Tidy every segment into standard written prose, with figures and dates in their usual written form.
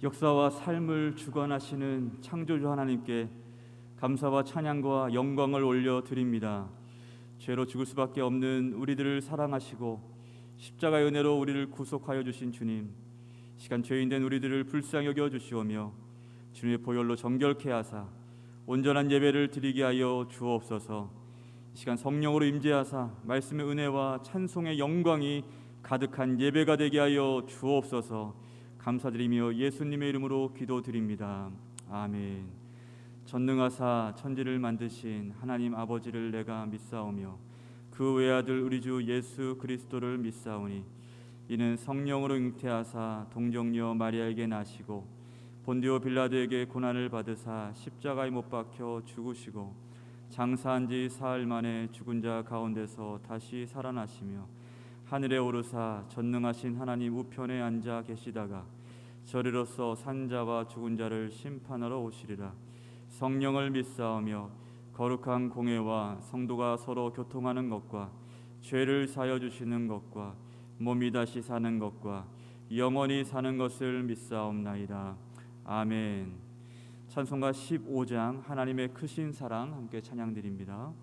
역사와 삶을 주관하시는 창조주 하나님께 감사와 찬양과 영광을 올려드립니다. 죄로 죽을 수밖에 없는 우리들을 사랑하시고 십자가의 은혜로 우리를 구속하여 주신 주님, 시간 죄인된 우리들을 불쌍히 여겨 주시오며 주님의 보혈로 정결케 하사 온전한 예배를 드리게 하여 주옵소서. 이 시간 성령으로 임재하사 말씀의 은혜와 찬송의 영광이 가득한 예배가 되게 하여 주옵소서. 감사드리며 예수님의 이름으로 기도드립니다. 아멘. 전능하사 천지를 만드신 하나님 아버지를 내가 믿사오며 그 외아들 우리 주 예수 그리스도를 믿사오니 이는 성령으로 잉태하사 동정녀 마리아에게 나시고 본디오 빌라도에게 고난을 받으사 십자가에 못 박혀 죽으시고 장사한 지 사흘 만에 죽은 자 가운데서 다시 살아나시며 하늘에 오르사 전능하신 하나님 우편에 앉아 계시다가 저리로서 산 자와 죽은 자를 심판하러 오시리라. 성령을 믿사오며 거룩한 공회와 성도가 서로 교통하는 것과 죄를 사하여 주시는 것과 몸이 다시 사는 것과 영원히 사는 것을 믿사옵나이다. 아멘. 찬송가 15장 하나님의 크신 사랑 함께 찬양드립니다.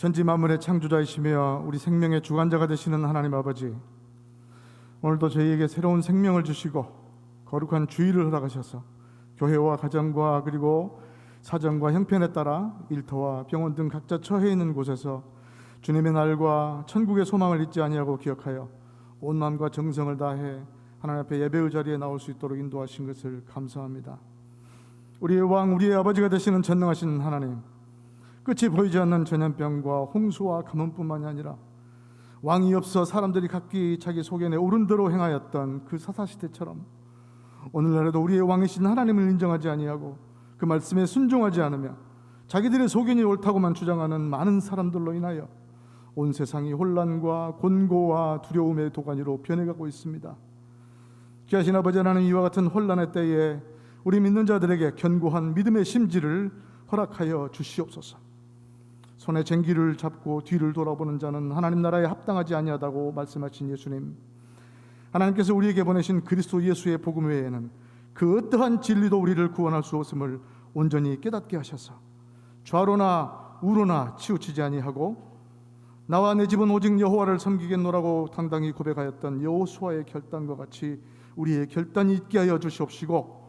천지 만물의 창조자이시며 우리 생명의 주관자가 되시는 하나님 아버지, 오늘도 저희에게 새로운 생명을 주시고 거룩한 주일을 허락하셔서 교회와 가정과 그리고 사정과 형편에 따라 일터와 병원 등 각자 처해 있는 곳에서 주님의 날과 천국의 소망을 잊지 아니하고 기억하여 온 마음과 정성을 다해 하나님 앞에 예배의 자리에 나올 수 있도록 인도하신 것을 감사합니다. 우리의 왕, 우리의 아버지가 되시는 전능하신 하나님, 끝이 보이지 않는 전염병과 홍수와 가뭄뿐만이 아니라 왕이 없어 사람들이 각기 자기 속에 내 옳은 대로 행하였던 그 사사시대처럼 오늘날에도 우리의 왕이신 하나님을 인정하지 아니하고 그 말씀에 순종하지 않으며 자기들의 소견이 옳다고만 주장하는 많은 사람들로 인하여 온 세상이 혼란과 곤고와 두려움의 도가니로 변해가고 있습니다. 귀하신 아버지 하나님, 이와 같은 혼란의 때에 우리 믿는 자들에게 견고한 믿음의 심지를 허락하여 주시옵소서. 손에 쟁기를 잡고 뒤를 돌아보는 자는 하나님 나라에 합당하지 아니하다고 말씀하신 예수님, 하나님께서 우리에게 보내신 그리스도 예수의 복음 외에는 그 어떠한 진리도 우리를 구원할 수 없음을 온전히 깨닫게 하셔서 좌로나 우로나 치우치지 아니하고 나와 내 집은 오직 여호와를 섬기겠노라고 당당히 고백하였던 여호수아의 결단과 같이 우리의 결단이 있게 하여 주시옵시고,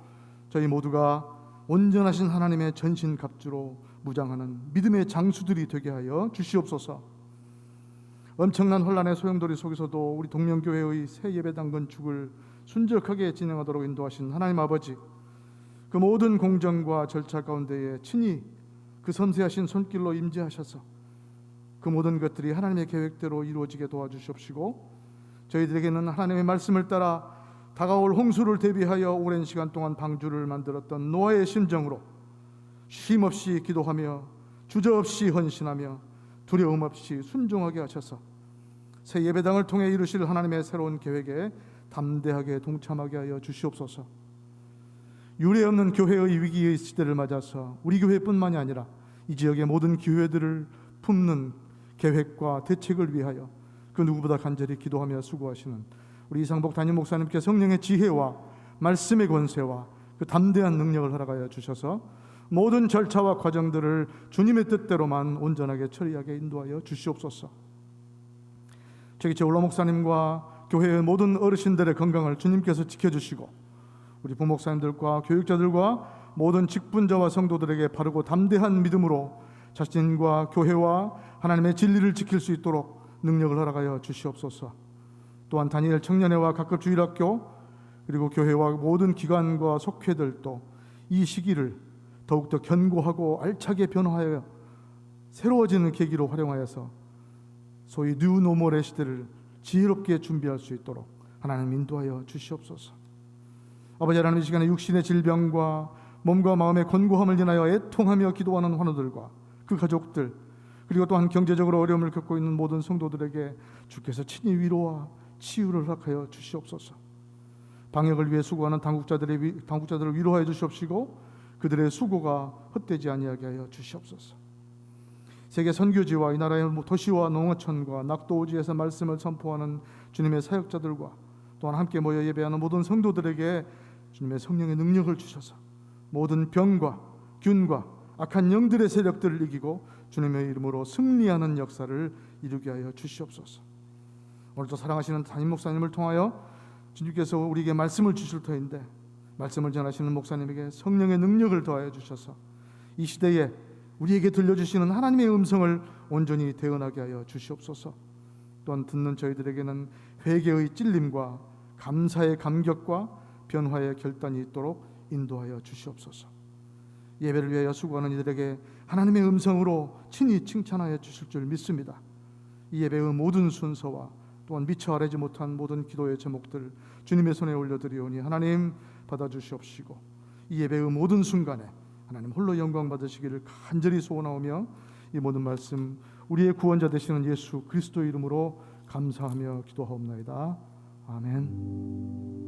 저희 모두가 온전하신 하나님의 전신갑주로 무장하는 믿음의 장수들이 되게 하여 주시옵소서. 엄청난 혼란의 소용돌이 속에서도 우리 동명교회의 새 예배당 건축을 순적하게 진행하도록 인도하신 하나님 아버지, 그 모든 공정과 절차 가운데에 친히 그 섬세하신 손길로 임재하셔서 그 모든 것들이 하나님의 계획대로 이루어지게 도와주시옵시고, 저희들에게는 하나님의 말씀을 따라 다가올 홍수를 대비하여 오랜 시간 동안 방주를 만들었던 노아의 심정으로 쉼없이 기도하며 주저없이 헌신하며 두려움 없이 순종하게 하셔서 새 예배당을 통해 이루실 하나님의 새로운 계획에 담대하게 동참하게 하여 주시옵소서. 유례없는 교회의 위기의 시대를 맞아서 우리 교회뿐만이 아니라 이 지역의 모든 교회들을 품는 계획과 대책을 위하여 그 누구보다 간절히 기도하며 수고하시는 우리 이상복 담임 목사님께 성령의 지혜와 말씀의 권세와 그 담대한 능력을 허락하여 주셔서 모든 절차와 과정들을 주님의 뜻대로만 온전하게 처리하게 인도하여 주시옵소서. 저기 제올라 목사님과 교회의 모든 어르신들의 건강을 주님께서 지켜주시고, 우리 부목사님들과 교육자들과 모든 직분자와 성도들에게 바르고 담대한 믿음으로 자신과 교회와 하나님의 진리를 지킬 수 있도록 능력을 허락하여 주시옵소서. 또한 다니엘 청년회와 각급 주일학교 그리고 교회와 모든 기관과 속회들도 이 시기를 더욱더 견고하고 알차게 변화하여 새로워지는 계기로 활용하여서 소위 뉴노멀의 시대를 지혜롭게 준비할 수 있도록 하나님 인도하여 주시옵소서. 아버지 하나님, 이 시간에 육신의 질병과 몸과 마음의 곤고함을 인하여 애통하며 기도하는 환우들과 그 가족들, 그리고 또한 경제적으로 어려움을 겪고 있는 모든 성도들에게 주께서 친히 위로와 치유를 허락하여 주시옵소서. 방역을 위해 수고하는 당국자들을 위로하여 주시옵시고 그들의 수고가 헛되지 아니하게 하여 주시옵소서. 세계 선교지와 이 나라의 도시와 농어촌과 낙도오지에서 말씀을 선포하는 주님의 사역자들과 또한 함께 모여 예배하는 모든 성도들에게 주님의 성령의 능력을 주셔서 모든 병과 균과 악한 영들의 세력들을 이기고 주님의 이름으로 승리하는 역사를 이루게 하여 주시옵소서. 오늘도 사랑하시는 담임 목사님을 통하여 주님께서 우리에게 말씀을 주실 터인데, 말씀을 전하시는 목사님에게 성령의 능력을 더하여 주셔서 이 시대에 우리에게 들려주시는 하나님의 음성을 온전히 대언하게 하여 주시옵소서. 또한 듣는 저희들에게는 회개의 찔림과 감사의 감격과 변화의 결단이 있도록 인도하여 주시옵소서. 예배를 위하여 수고하는 이들에게 하나님의 음성으로 친히 칭찬하여 주실 줄 믿습니다. 이 예배의 모든 순서와 또한 미처 아뢰지 못한 모든 기도의 제목들 주님의 손에 올려드리오니 하나님 받아주시옵시고, 이 예배의 모든 순간에 하나님 홀로 영광 받으시기를 간절히 소원하오며 이 모든 말씀 우리의 구원자 되시는 예수 그리스도 이름으로 감사하며 기도하옵나이다. 아멘.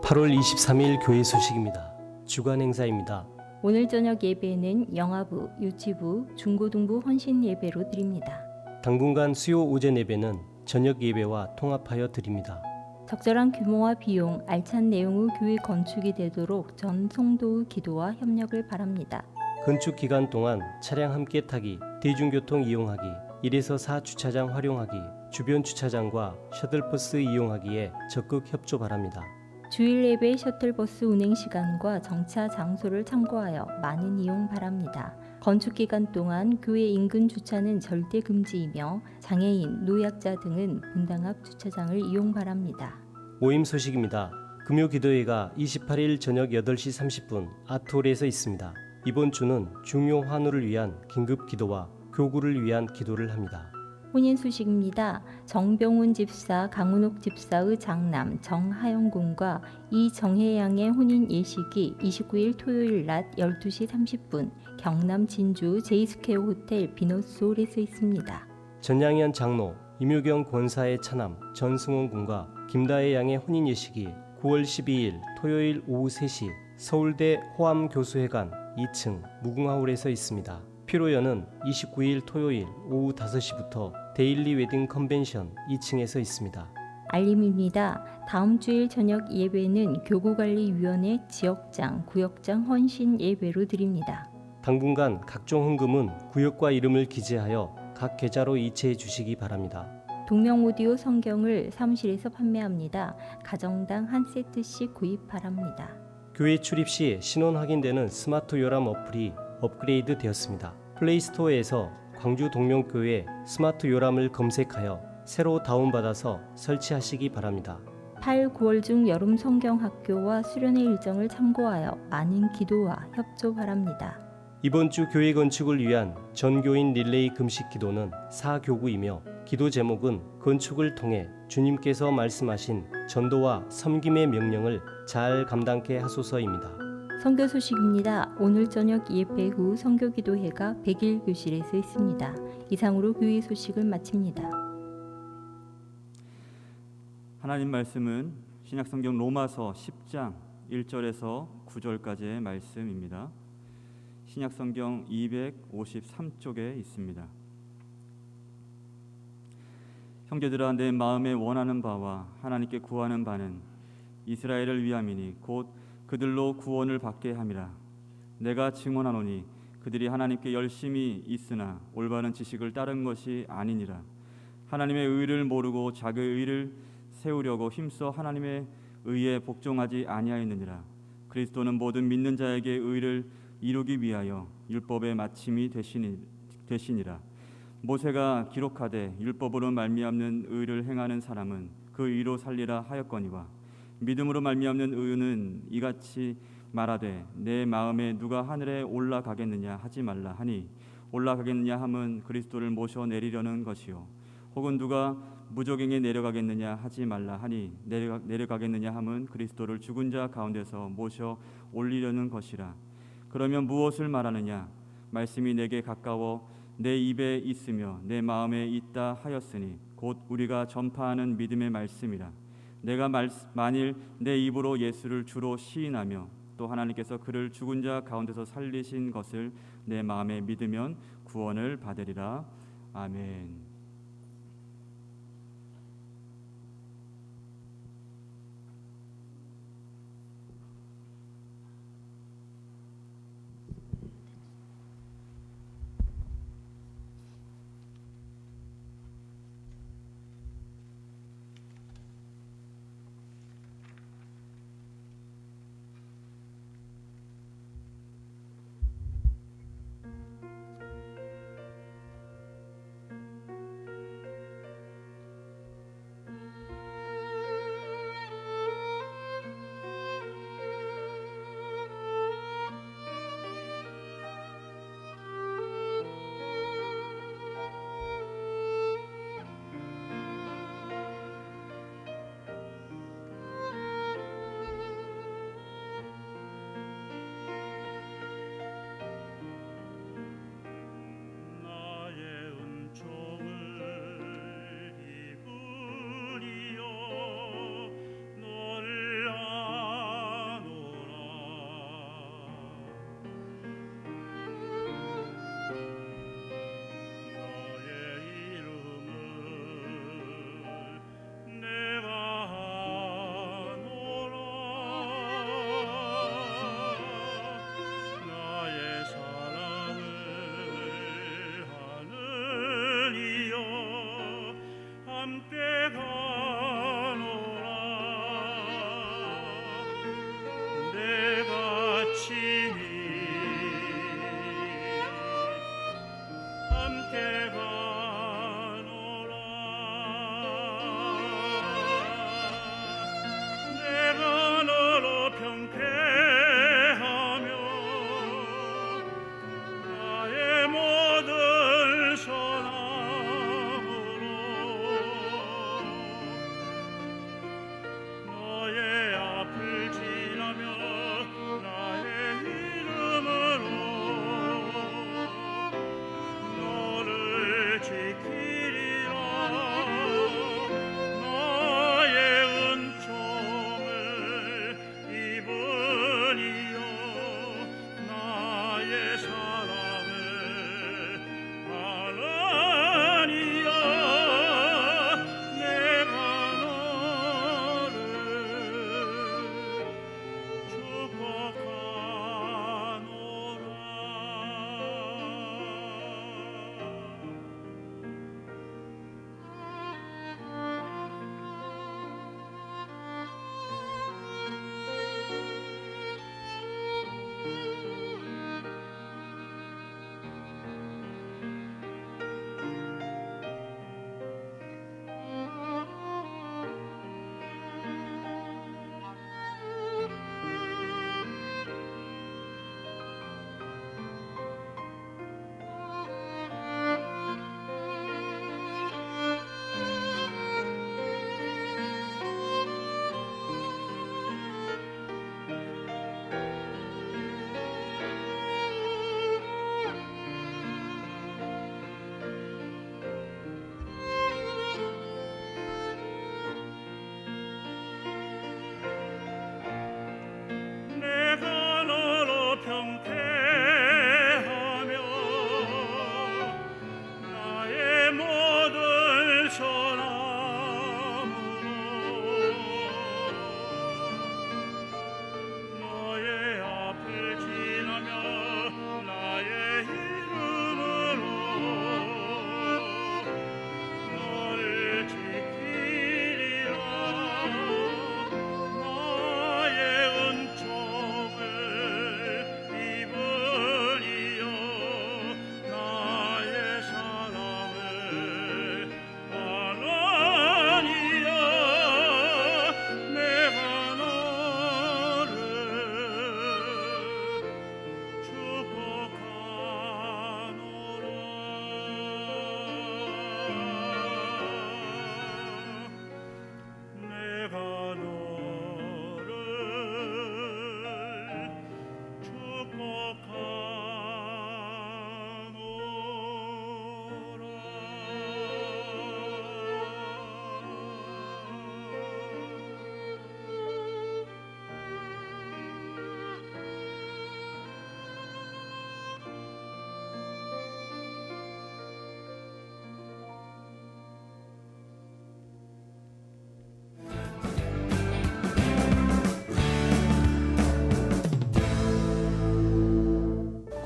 8월 23일 교회 소식입니다. 주간 행사입니다. 오늘 저녁 예배는 영아부, 유치부, 중고등부 헌신 예배로 드립니다. 당분간 수요 오전 예배는 저녁 예배와 통합하여 드립니다. 적절한 규모와 비용, 알찬 내용의 교회 건축이 되도록 전 성도의 기도와 협력을 바랍니다. 건축 기간 동안 차량 함께 타기, 대중교통 이용하기, 1에서 4 주차장 활용하기, 주변 주차장과 셔틀버스 이용하기에 적극 협조 바랍니다. 주일 예배 셔틀버스 운행 시간과 정차 장소를 참고하여 많은 이용 바랍니다. 건축 기간 동안 교회 인근 주차는 절대 금지이며 장애인, 노약자 등은 분당 앞 주차장을 이용 바랍니다. 모임 소식입니다. 금요 기도회가 28일 저녁 8시 30분 아트홀에서 있습니다. 이번 주는 중요 환우를 위한 긴급 기도와 교구를 위한 기도를 합니다. 혼인 소식입니다. 정병훈 집사, 강은옥 집사의 장남 정하영 군과 이정혜 양의 혼인 예식이 29일 토요일 낮 12시 30분 경남 진주 제이스퀘어 호텔 비너스홀에서 있습니다. 전양현 장로, 임유경 권사의 차남 전승원 군과 김다혜 양의 혼인 예식이 9월 12일 토요일 오후 3시 서울대 호암교수회관 2층 무궁화홀에서 있습니다. 피로연은 29일 토요일 오후 5시부터 데일리 웨딩 컨벤션 2층에서 있습니다. 알림입니다. 다음 주일 저녁 예배는 교구관리위원회 지역장, 구역장 헌신 예배로 드립니다. 당분간 각종 헌금은 구역과 이름을 기재하여 각 계좌로 이체해 주시기 바랍니다. 동명 오디오 성경을 사무실에서 판매합니다. 가정당 한 세트씩 구입 바랍니다. 교회 출입 시 신원 확인되는 스마트 요람 어플이 업그레이드 되었습니다. 플레이스토어에서 광주 동명교회 스마트 요람을 검색하여 새로 다운받아서 설치하시기 바랍니다. 8, 9월 중 여름 성경학교와 수련회 일정을 참고하여 많은 기도와 협조 바랍니다. 이번 주 교회 건축을 위한 전교인 릴레이 금식 기도는 4교구이며 기도 제목은 건축을 통해 주님께서 말씀하신 전도와 섬김의 명령을 잘 감당케 하소서입니다. 선교 소식입니다. 오늘 저녁 예배 후 선교기도회가 100일 교실에서 있습니다. 이상으로 교회 소식을 마칩니다. 하나님 말씀은 신약성경 로마서 10장 1절에서 9절까지의 말씀입니다. 신약성경 253쪽에 있습니다. 형제들아, 내 마음에 원하는 바와 하나님께 구하는 바는 이스라엘을 위함이니 곧 그들로 구원을 받게 함이라. 내가 증언하노니 그들이 하나님께 열심히 있으나 올바른 지식을 따른 것이 아니니라. 하나님의 의를 모르고 자기의 의를 세우려고 힘써 하나님의 의에 복종하지 아니하였느니라. 그리스도는 모든 믿는 자에게 의를 이루기 위하여 율법의 마침이 되시니라. 모세가 기록하되 율법으로 말미암는 의를 행하는 사람은 그 의로 살리라 하였거니와 믿음으로 말미암는 의는 이같이 말하되 내 마음에 누가 하늘에 올라가겠느냐 하지 말라 하니 올라가겠느냐 함은 그리스도를 모셔 내리려는 것이요 혹은 누가 무저갱에 내려가겠느냐 하지 말라 하니 내려가겠느냐 함은 그리스도를 죽은 자 가운데서 모셔 올리려는 것이라. 그러면 무엇을 말하느냐? 말씀이 내게 가까워 내 입에 있으며 내 마음에 있다 하였으니 곧 우리가 전파하는 믿음의 말씀이라. 내가 만일 내 입으로 예수를 주로 시인하며 또 하나님께서 그를 죽은 자 가운데서 살리신 것을 내 마음에 믿으면 구원을 받으리라. 아멘.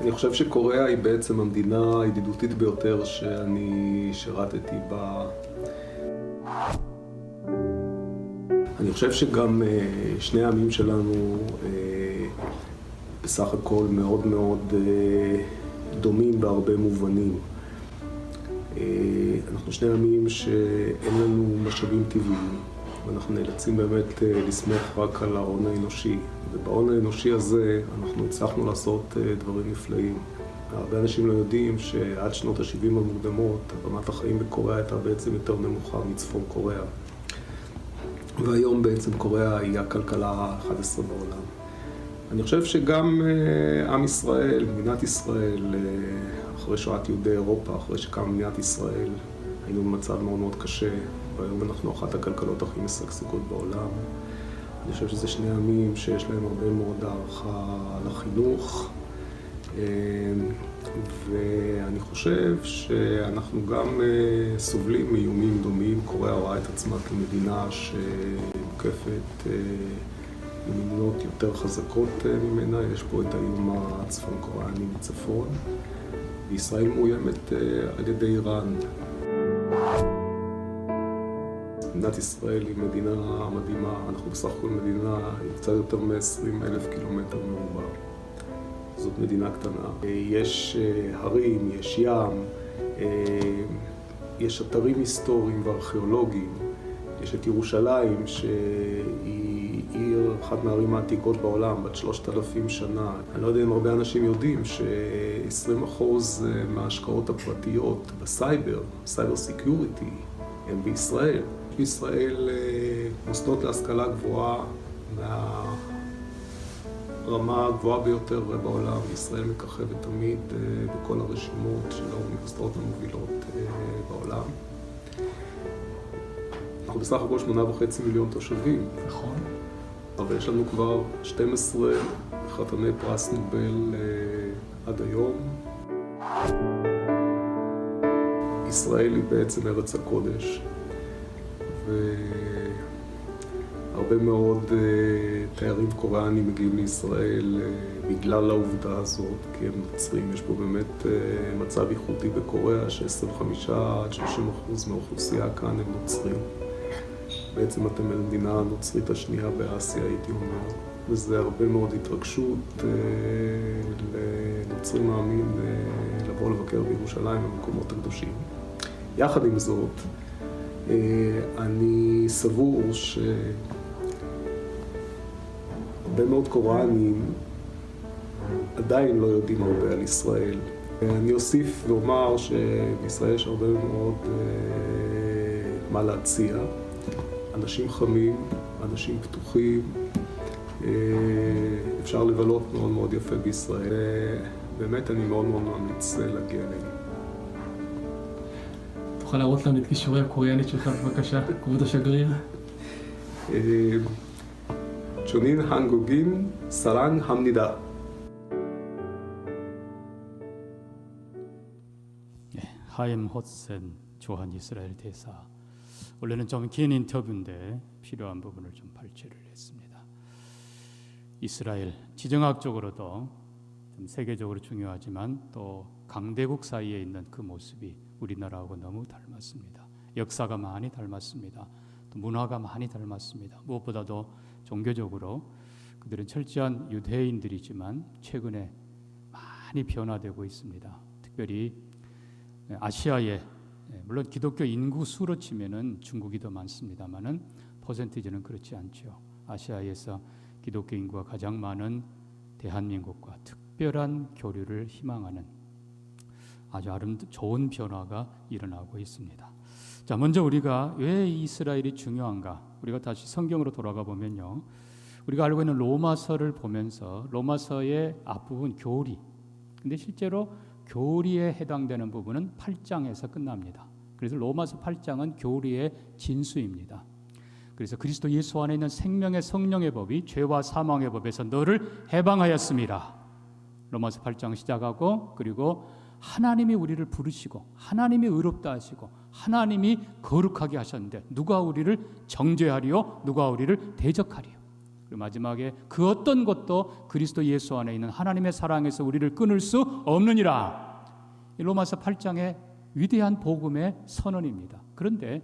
אני חושב שקוריאה היא בעצם המדינה הידידותית ביותר שאני שירתתי בה. אני חושב שגם שני העמים שלנו בסך הכל מאוד מאוד דומים בהרבה מובנים. אנחנו שני עמים שאין לנו משאבים טבעיים, ואנחנו נאלצים באמת לסמך רק על ההון האנושי. ובהון האנושי הזה אנחנו הצלחנו לעשות דברים נפלאים. הרבה אנשים לא יודעים שעד שנות ה-70 המוקדמות, רמת החיים בקוריאה הייתה בעצם יותר נמוכה מצפון קוריאה. והיום בעצם קוריאה היא הכלכלה ה-11 בעולם. אני חושב שגם עם ישראל, מדינת ישראל, אחרי שואת יהודי אירופה, אחרי שקמה מדינת ישראל, היינו במצב מאוד מאוד קשה, והיום אנחנו אחת הכלכלות הכי משגשגות בעולם. אני חושב שזה שני עמים שיש להם הרבה מאוד הערכה לחינוך, ואני חושב שאנחנו גם סובלים מאיומים דומים. קוריאה רואה את עצמה כמדינה שמוקפת מדינות יותר חזקות ממנה. יש פה את האיום הצפון קוריאני מצפון, וישראל מאוימת על ידי איראן. מדינת ישראל היא מדינה מדהימה, אנחנו בסך הכל מדינה עם קצת יותר מ-20,000 קילומטר מרובע. זאת מדינה קטנה. יש הרים, יש ים, יש אתרים היסטוריים וארכיאולוגיים. יש את ירושלים שהיא עיר, אחת מהערים העתיקות בעולם, בת 3,000 שנה. אני לא יודע אם הרבה אנשים יודעים ש20% מההשקעות הפרטיות בסייבר, סייבר סקיוריטי, הם בישראל. בישראל מוסדות להשכלה גבוהה מהרמה הגבוהה ביותר בעולם. ישראל מככבת תמיד בכל הרשימות של האוניברסיטאות המובילות בעולם. אנחנו בסך הכל 8.5 מיליון תושבים. נכון. אבל יש לנו כבר 12 חתני פרס נובל עד היום. ישראל היא בעצם ארץ הקודש, והרבה מאוד תיירים קוריאנים מגיעים לישראל בגלל העובדה הזאת, כי הם נוצרים. יש פה באמת מצב ייחודי בקוריאה ש25-30% מהאוכלוסייה כאן הם נוצרים. בעצם אתם המדינה הנוצרית השנייה באסיה, הייתי אומר, וזה הרבה מאוד התרגשות לנוצרי מאמין לבוא לבקר בירושלים במקומות הקדושים. יחד עם זאת, אני סבור שהרבה מאוד קוריאנים עדיין לא יודעים הרבה על ישראל. אני אוסיף ואומר שבישראל יש הרבה מאוד מה להציע. אנשים חמים, אנשים פתוחים, אפשר לבלות מאוד מאוד יפה בישראל. באמת אני מאוד מאוד ממליץ להגיע אליהם. תוכל להראות לנו את כישורי הקוריאנית שלך בבקשה, כבוד השגריר? צ'ונין הנגוגין סרנג המנידה. 하임 호센 조한 이스라엘 대사. 원래는 좀 긴 인터뷰인데 필요한 부분을 좀 발췌를 했습니다. 이스라엘 지정학적으로도 좀 세계적으로 중요하지만 또 강대국 사이에 있는 그 모습이 우리나라하고 너무 닮았습니다. 역사가 많이 닮았습니다. 또 문화가 많이 닮았습니다. 무엇보다도 종교적으로 그들은 철저한 유대인들이지만 최근에 많이 변화되고 있습니다. 특별히 아시아에 물론 기독교 인구 수로 치면은 중국이 더 많습니다만은 퍼센티지는 그렇지 않죠. 아시아에서 기독교 인구가 가장 많은 대한민국과 특별한 교류를 희망하는 아주 좋은 변화가 일어나고 있습니다. 자, 먼저 우리가 왜 이스라엘이 중요한가? 우리가 다시 성경으로 돌아가 보면요. 우리가 알고 있는 로마서를 보면서 로마서의 앞부분 교리. 근데 실제로 교리에 해당되는 부분은 8장에서 끝납니다. 그래서 로마서 8장은 교리의 진수입니다. 그래서 그리스도 예수 안에 있는 생명의 성령의 법이 죄와 사망의 법에서 너를 해방하였습니다. 로마서 8장 시작하고 그리고 하나님이 우리를 부르시고 하나님이 의롭다 하시고 하나님이 거룩하게 하셨는데 누가 우리를 정죄하리요? 누가 우리를 대적하리요? 그리고 마지막에 그 어떤 것도 그리스도 예수 안에 있는 하나님의 사랑에서 우리를 끊을 수 없느니라. 이 로마서 8장의 위대한 복음의 선언입니다. 그런데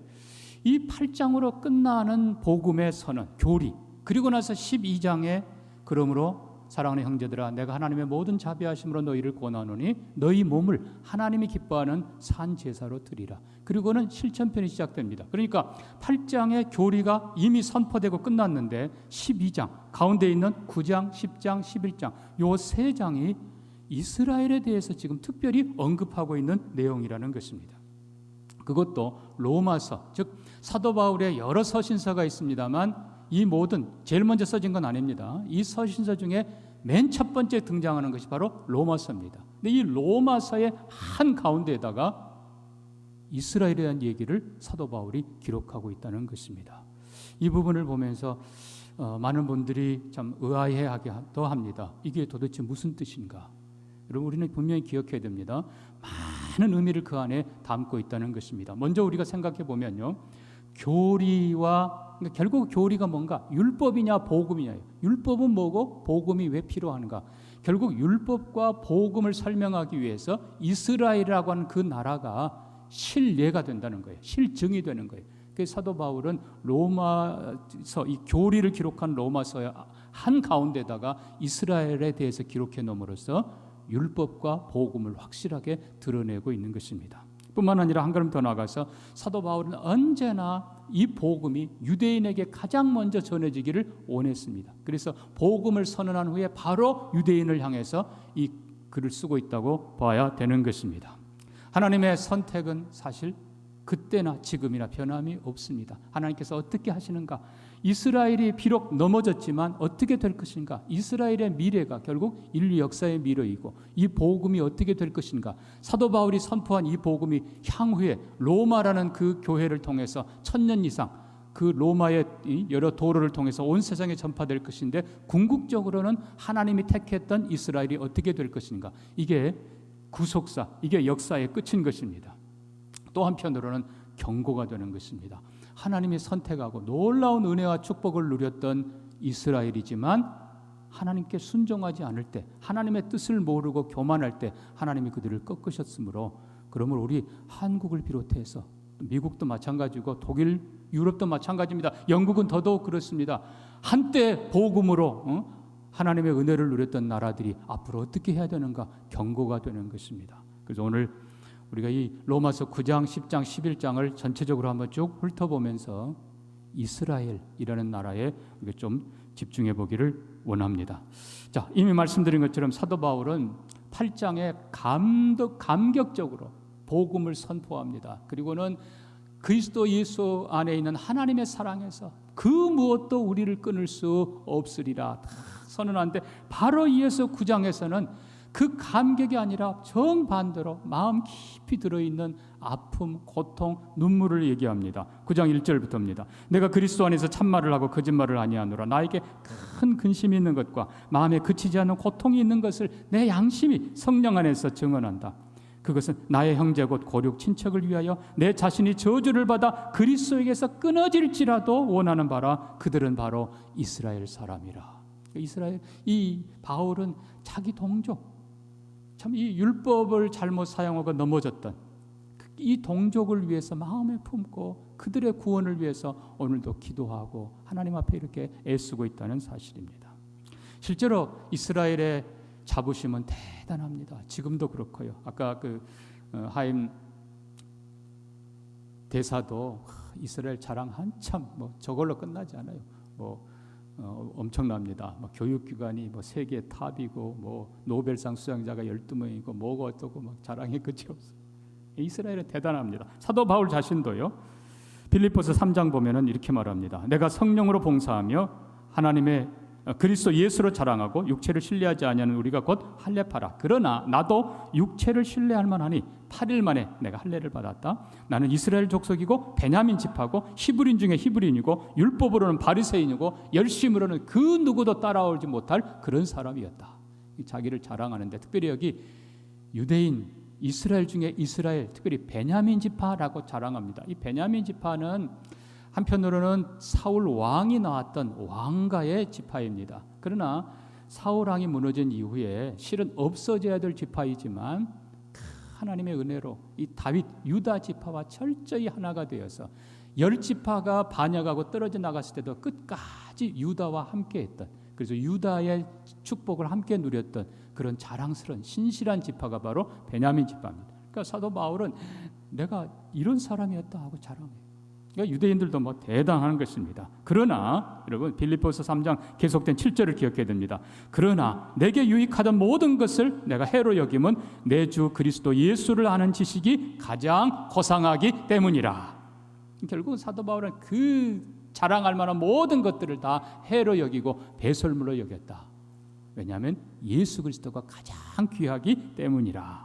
이 8장으로 끝나는 복음의 선언, 교리, 그리고 나서 12장에 그러므로 사랑하는 형제들아 내가 하나님의 모든 자비하심으로 너희를 권하노니 너희 몸을 하나님이 기뻐하는 산 제사로 드리라. 그리고는 실천편이 시작됩니다. 그러니까 8장의 교리가 이미 선포되고 끝났는데 12장 가운데 있는 9장, 10장, 11장 요 세 장이 이스라엘에 대해서 지금 특별히 언급하고 있는 내용이라는 것입니다. 그것도 로마서, 즉 사도 바울의 여러 서신서가 있습니다만 이 모든 제일 먼저 써진 건 아닙니다. 이 서신서 중에 맨 첫 번째 등장하는 것이 바로 로마서입니다. 근데 이 로마서의 한 가운데에다가 이스라엘에 대한 얘기를 사도 바울이 기록하고 있다는 것입니다. 이 부분을 보면서 많은 분들이 참 의아해하기도 합니다. 이게 도대체 무슨 뜻인가? 여러분 우리는 분명히 기억해야 됩니다. 많은 의미를 그 안에 담고 있다는 것입니다. 먼저 우리가 생각해 보면요, 교리와 그러니까 결국 교리가 뭔가 율법이냐 복음이냐. 율법은 뭐고 복음이 왜 필요한가? 결국 율법과 복음을 설명하기 위해서 이스라엘이라고 하는 그 나라가 실예가 된다는 거예요. 실증이 되는 거예요. 그래서 사도 바울은 로마서 이 교리를 기록한 로마서의 한 가운데다가 이스라엘에 대해서 기록해 놓음으로써 율법과 복음을 확실하게 드러내고 있는 것입니다. 뿐만 아니라 한 걸음 더 나아가서 사도 바울은 언제나 이 복음이 유대인에게 가장 먼저 전해지기를 원했습니다. 그래서 복음을 선언한 후에 바로 유대인을 향해서 이 글을 쓰고 있다고 봐야 되는 것입니다. 하나님의 선택은 사실 그때나 지금이나 변함이 없습니다. 하나님께서 어떻게 하시는가? 이스라엘이 비록 넘어졌지만 어떻게 될 것인가? 이스라엘의 미래가 결국 인류 역사의 미래이고 이 복음이 어떻게 될 것인가? 사도 바울이 선포한 이 복음이 향후에 로마라는 그 교회를 통해서 1000년 이상 그 로마의 여러 도로를 통해서 온 세상에 전파될 것인데 궁극적으로는 하나님이 택했던 이스라엘이 어떻게 될 것인가? 이게 구속사, 이게 역사의 끝인 것입니다. 또 한편으로는 경고가 되는 것입니다. 하나님이 선택하고 놀라운 은혜와 축복을 누렸던 이스라엘이지만 하나님께 순종하지 않을 때, 하나님의 뜻을 모르고 교만할 때 하나님이 그들을 꺾으셨으므로, 그러므로 우리 한국을 비롯해서 미국도 마찬가지고 독일, 유럽도 마찬가지입니다. 영국은 더더욱 그렇습니다. 한때 복음으로 하나님의 은혜를 누렸던 나라들이 앞으로 어떻게 해야 되는가 경고가 되는 것입니다. 그래서 오늘 우리가 이 로마서 9장, 10장, 11장을 전체적으로 한번 쭉 훑어보면서 이스라엘이라는 나라에 우리가 좀 집중해 보기를 원합니다. 자, 이미 말씀드린 것처럼 사도 바울은 8장에 감격적으로 복음을 선포합니다. 그리고는 그리스도 예수 안에 있는 하나님의 사랑에서 그 무엇도 우리를 끊을 수 없으리라 선언하는데, 바로 이어서 9장에서는 그 감격이 아니라 정반대로 마음 깊이 들어있는 아픔, 고통, 눈물을 얘기합니다. 9장 1절부터입니다. 내가 그리스도 안에서 참말을 하고 거짓말을 아니하노라. 나에게 큰 근심이 있는 것과 마음에 그치지 않는 고통이 있는 것을 내 양심이 성령 안에서 증언한다. 그것은 나의 형제 곧 고륙 친척을 위하여 내 자신이 저주를 받아 그리스도에게서 끊어질지라도 원하는 바라. 그들은 바로 이스라엘 사람이라. 이스라엘, 이 바울은 자기 동족, 참 이 율법을 잘못 사용하고 넘어졌던 이 동족을 위해서 마음에 품고 그들의 구원을 위해서 오늘도 기도하고 하나님 앞에 이렇게 애쓰고 있다는 사실입니다. 실제로 이스라엘의 자부심은 대단합니다. 지금도 그렇고요. 아까 그 하임 대사도 이스라엘 자랑 한참 저걸로 끝나지 않아요. 엄청납니다. 교육기관이 세계 탑이고 노벨상 수상자가 12명이고 뭐가 어쩌고 자랑이 끝이 없어요. 이스라엘은 대단합니다. 사도 바울 자신도요. 빌립보서 3장 보면은 이렇게 말합니다. 내가 성령으로 봉사하며 하나님의 그리스도 예수로 자랑하고 육체를 신뢰하지 아니하는 우리가 곧 할례파라. 그러나 나도 육체를 신뢰할 만하니 8일 만에 내가 할례를 받았다. 나는 이스라엘 족속이고 베냐민 지파고 히브리인 중에 히브리인이고 율법으로는 바리새인이고 열심으로는 그 누구도 따라오지 못할 그런 사람이었다. 자기를 자랑하는데 특별히 여기 유대인 이스라엘 중에 이스라엘, 특별히 베냐민 지파라고 자랑합니다. 이 베냐민 지파는 한편으로는 사울 왕이 나왔던 왕가의 지파입니다. 그러나 사울 왕이 무너진 이후에 실은 없어져야 될 지파이지만 하나님의 은혜로 이 다윗 유다 지파와 철저히 하나가 되어서 10지파가 반역하고 떨어져 나갔을 때도 끝까지 유다와 함께했던, 그래서 유다의 축복을 함께 누렸던 그런 자랑스러운 신실한 지파가 바로 베냐민 지파입니다. 그러니까 사도 바울은 내가 이런 사람이었다 하고 자랑해요. 그러니까 유대인들도 뭐 대단한 것입니다. 그러나 여러분 빌립보서 3장 계속된 7절을 기억해야 됩니다. 그러나 내게 유익하던 모든 것을 내가 해로 여김은 내 주 그리스도 예수를 아는 지식이 가장 고상하기 때문이라. 결국 사도 바울은 그 자랑할 만한 모든 것들을 다 해로 여기고 배설물로 여겼다. 왜냐하면 예수 그리스도가 가장 귀하기 때문이라.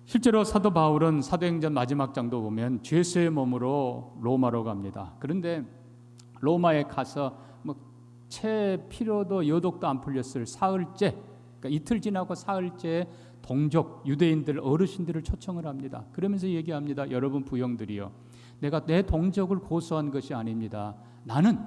실제로 사도 바울은 사도행전 마지막 장도 보면 죄수의 몸으로 로마로 갑니다. 그런데 로마에 가서 채 피로도 여독도 안 풀렸을 사흘째, 그러니까 이틀 지나고 사흘째 동족 유대인들 어르신들을 초청을 합니다. 그러면서 얘기합니다. 여러분 부형들이요, 내가 내 동족을 고소한 것이 아닙니다. 나는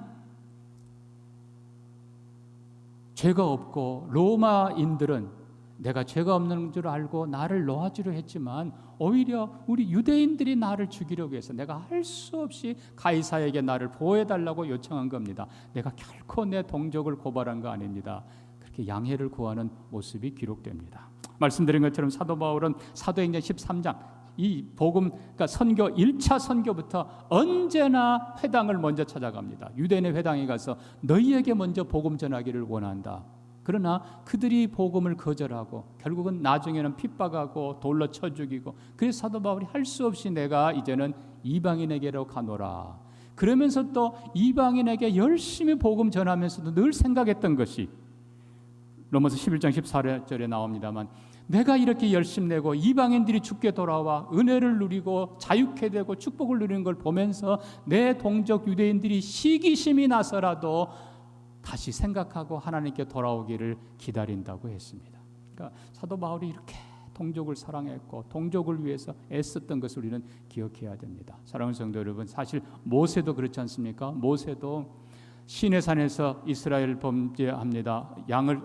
죄가 없고 로마인들은 내가 죄가 없는 줄 알고 나를 놓아주려 했지만 오히려 우리 유대인들이 나를 죽이려고 해서 내가 할 수 없이 가이사에게 나를 보호해달라고 요청한 겁니다. 내가 결코 내 동족을 고발한 거 아닙니다. 그렇게 양해를 구하는 모습이 기록됩니다. 말씀드린 것처럼 사도 바울은 사도행전 13장 이 복음, 그러니까 선교 1차 선교부터 언제나 회당을 먼저 찾아갑니다. 유대인의 회당에 가서 너희에게 먼저 복음 전하기를 원한다. 그러나 그들이 복음을 거절하고 결국은 나중에는 핍박하고 돌로 쳐 죽이고, 그래서 사도 바울이 할 수 없이 내가 이제는 이방인에게로 가노라. 그러면서 또 이방인에게 열심히 복음 전하면서도 늘 생각했던 것이 로마서 11장 14절에 나옵니다만, 내가 이렇게 열심 내고 이방인들이 죽게 돌아와 은혜를 누리고 자유케 되고 축복을 누리는 걸 보면서 내 동족 유대인들이 시기심이 나서라도 다시 생각하고 하나님께 돌아오기를 기다린다고 했습니다. 그러니까 사도 바울이 이렇게 동족을 사랑했고 동족을 위해서 애썼던 것을 우리는 기억해야 됩니다. 사랑하는 성도 여러분, 사실 모세도 그렇지 않습니까? 모세도 시내산에서 이스라엘 범죄합니다. 양을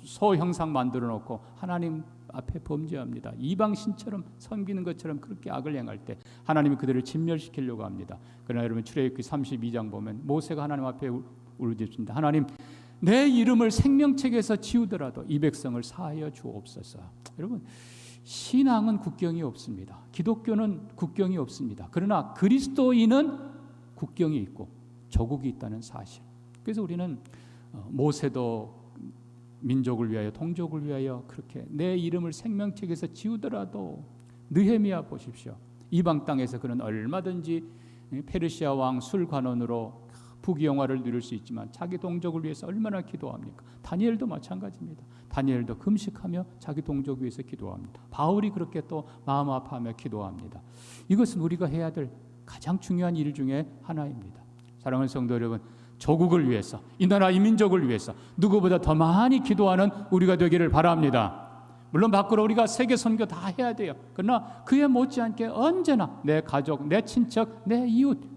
소 형상 만들어 놓고 하나님 앞에 범죄합니다. 이방 신처럼 섬기는 것처럼 그렇게 악을 행할 때 하나님이 그들을 진멸시키려고 합니다. 그러나 여러분 출애굽기 32장 보면 모세가 하나님 앞에 울부짖습니다. 하나님, 내 이름을 생명책에서 지우더라도 이 백성을 사하여 주옵소서. 여러분, 신앙은 국경이 없습니다. 기독교는 국경이 없습니다. 그러나 그리스도인은 국경이 있고 조국이 있다는 사실. 그래서 우리는 모세도 민족을 위하여 동족을 위하여 그렇게 내 이름을 생명책에서 지우더라도, 느헤미야 보십시오. 이방 땅에서 그는 얼마든지 페르시아 왕 술관원으로 부귀영화를 누릴 수 있지만 자기 동족을 위해서 얼마나 기도합니까? 다니엘도 마찬가지입니다. 다니엘도 금식하며 자기 동족 위해서 기도합니다. 바울이 그렇게 또 마음 아파하며 기도합니다. 이것은 우리가 해야 될 가장 중요한 일 중에 하나입니다. 사랑하는 성도 여러분, 조국을 위해서, 이 나라 이 민족을 위해서 누구보다 더 많이 기도하는 우리가 되기를 바랍니다. 물론 밖으로 우리가 세계 선교 다 해야 돼요. 그러나 그에 못지않게 언제나 내 가족, 내 친척, 내 이웃,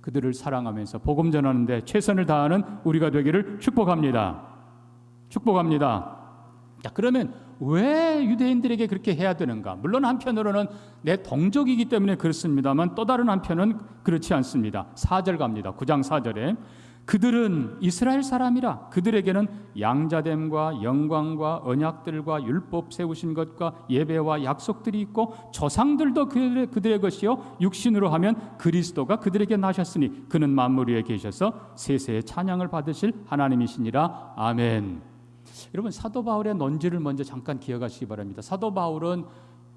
그들을 사랑하면서 복음 전하는 데 최선을 다하는 우리가 되기를 축복합니다. 축복합니다. 자, 그러면 왜 유대인들에게 그렇게 해야 되는가? 물론 한편으로는 내 동족이기 때문에 그렇습니다만 또 다른 한편은 그렇지 않습니다. 4절 갑니다. 9장 4절에 그들은 이스라엘 사람이라 그들에게는 양자됨과 영광과 언약들과 율법 세우신 것과 예배와 약속들이 있고 조상들도 그들의 것이요 육신으로 하면 그리스도가 그들에게 나셨으니 그는 만물 위에 계셔서 세세의 찬양을 받으실 하나님이시니라. 아멘. 여러분, 사도 바울의 논지를 먼저 잠깐 기억하시기 바랍니다. 사도 바울은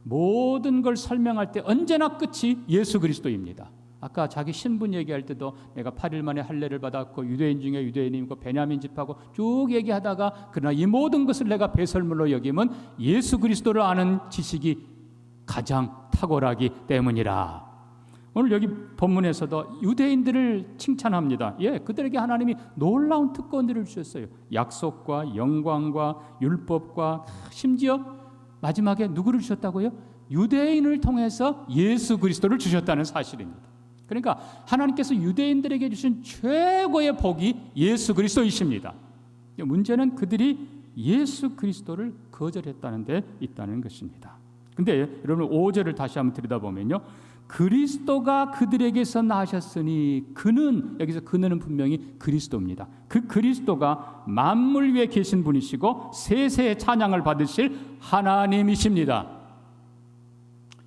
모든 걸 설명할 때 언제나 끝이 예수 그리스도입니다. 아까 자기 신분 얘기할 때도 내가 8일 만에 할례를 받았고 유대인 중에 유대인이고 베냐민 집하고 쭉 얘기하다가 그러나 이 모든 것을 내가 배설물로 여김은 예수 그리스도를 아는 지식이 가장 탁월하기 때문이라. 오늘 여기 본문에서도 유대인들을 칭찬합니다. 예, 그들에게 하나님이 놀라운 특권들을 주셨어요. 약속과 영광과 율법과 심지어 마지막에 누구를 주셨다고요? 유대인을 통해서 예수 그리스도를 주셨다는 사실입니다. 그러니까 하나님께서 유대인들에게 주신 최고의 복이 예수 그리스도이십니다. 문제는 그들이 예수 그리스도를 거절했다는 데 있다는 것입니다. 근데 여러분 5절을 다시 한번 들여다보면요, 그리스도가 그들에게서 나셨으니 그는, 여기서 그는 분명히 그리스도입니다. 그 그리스도가 만물 위에 계신 분이시고 세세의 찬양을 받으실 하나님이십니다.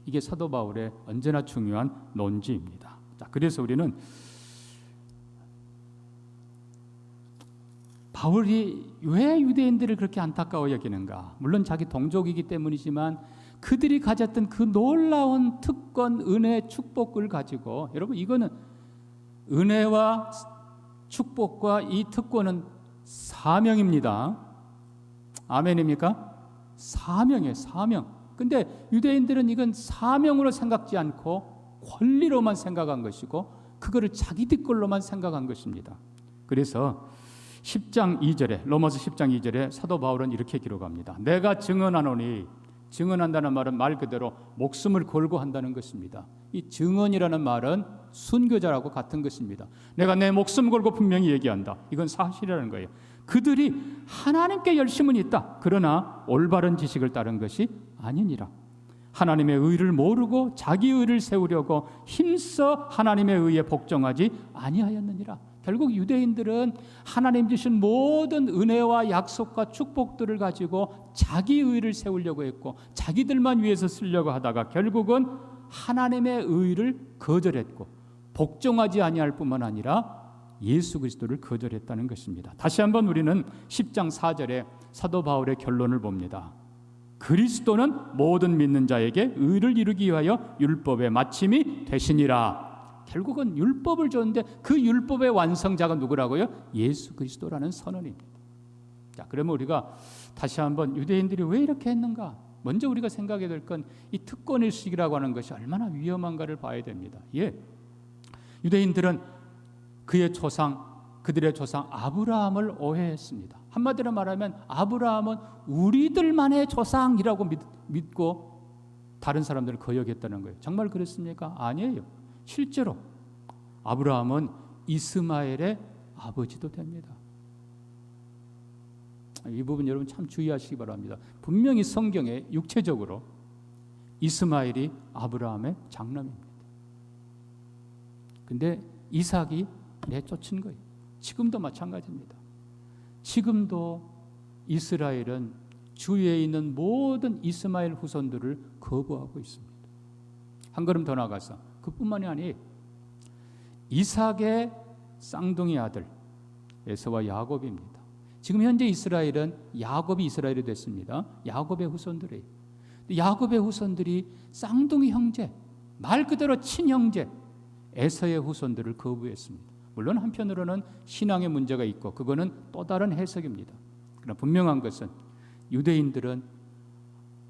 이게 사도 바울의 언제나 중요한 논지입니다. 자, 그래서 우리는 바울이 왜 유대인들을 그렇게 안타까워 여기는가? 물론 자기 동족이기 때문이지만 그들이 가졌던 그 놀라운 특권, 은혜, 축복을 가지고, 여러분 이거는 은혜와 축복과 이 특권은 사명입니다. 아멘입니까? 사명이에요, 사명. 근데 유대인들은 이건 사명으로 생각지 않고 권리로만 생각한 것이고 그거를 자기들 걸로만 생각한 것입니다. 그래서 10장 2절에, 로마서 10장 2절에 사도 바울은 이렇게 기록합니다. 내가 증언하노니, 증언한다는 말은 말 그대로 목숨을 걸고 한다는 것입니다. 이 증언이라는 말은 순교자라고 같은 것입니다. 내가 내 목숨 걸고 분명히 얘기한다. 이건 사실이라는 거예요. 그들이 하나님께 열심은 있다. 그러나 올바른 지식을 따른 것이 아니니라. 하나님의 의를 모르고 자기 의를 세우려고 힘써 하나님의 의에 복종하지 아니하였느니라. 결국 유대인들은 하나님 주신 모든 은혜와 약속과 축복들을 가지고 자기 의를 세우려고 했고 자기들만 위해서 쓰려고 하다가 결국은 하나님의 의를 거절했고 복종하지 아니할 뿐만 아니라 예수 그리스도를 거절했다는 것입니다. 다시 한번 우리는 10장 4절에 사도 바울의 결론을 봅니다. 그리스도는 모든 믿는 자에게 의를 이루기 위하여 율법의 마침이 되시니라. 결국은 율법을 줬는데 그 율법의 완성자가 누구라고요? 예수 그리스도라는 선언입니다. 자, 그러면 우리가 다시 한번 유대인들이 왜 이렇게 했는가? 먼저 우리가 생각해야 될 건 이 특권의식이라고 하는 것이 얼마나 위험한가를 봐야 됩니다. 예, 유대인들은 그들의 조상 아브라함을 오해했습니다. 한마디로 말하면 아브라함은 우리들만의 조상이라고 믿고 다른 사람들을 거역했다는 거예요. 정말 그렇습니까? 아니에요. 실제로 아브라함은 이스마엘의 아버지도 됩니다. 이 부분 여러분 참 주의하시기 바랍니다. 분명히 성경에 육체적으로 이스마엘이 아브라함의 장남입니다. 근데 이삭이 내쫓은 거예요. 지금도 마찬가지입니다. 지금도 이스라엘은 주위에 있는 모든 이스마엘 후손들을 거부하고 있습니다. 한 걸음 더 나가서 그뿐만이 아니에요. 이삭의 쌍둥이 아들 에서와 야곱입니다. 지금 현재 이스라엘은 야곱이 이스라엘이 됐습니다. 야곱의 후손들이에요. 야곱의 후손들이 쌍둥이 형제, 말 그대로 친형제 에서의 후손들을 거부했습니다. 물론 한편으로는 신앙의 문제가 있고 그거는 또 다른 해석입니다. 그러나 분명한 것은 유대인들은